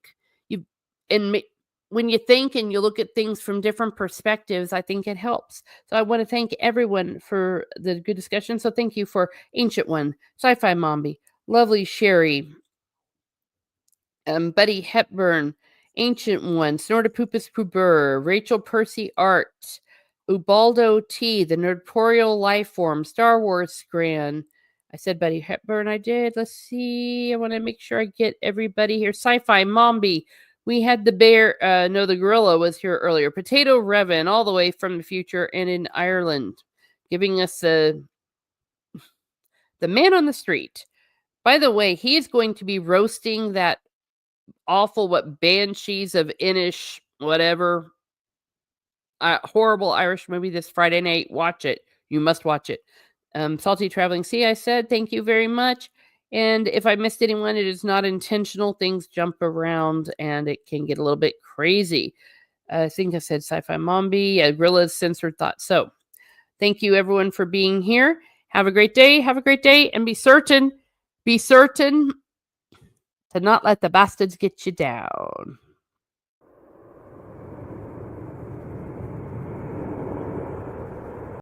When you think and you look at things from different perspectives, I think it helps. So I want to thank everyone for the good discussion. So thank you for Ancient One, Sci-Fi Mombi, Lovely Sherry, Buddy Hepburn, Ancient One, Snortopupus Puber, Rachel Percy Art, Ubaldo T, the Nerdtorial Lifeform, Star Wars Gran. I said Buddy Hepburn, I did. Let's see. I want to make sure I get everybody here. Sci-Fi Mombi. We had the bear, the gorilla was here earlier. Potato Revan, all the way from the future and in Ireland, giving us the man on the street. By the way, he is going to be roasting that awful Banshees of Inish, whatever, horrible Irish movie this Friday night. Watch it. You must watch it. Salty Traveling Sea, I said, thank you very much. And if I missed anyone, it is not intentional. Things jump around and it can get a little bit crazy. I think I said Sci-Fi Mombi, Gorilla's Censored Thoughts. So thank you, everyone, for being here. Have a great day. Have a great day. And be certain to not let the bastards get you down.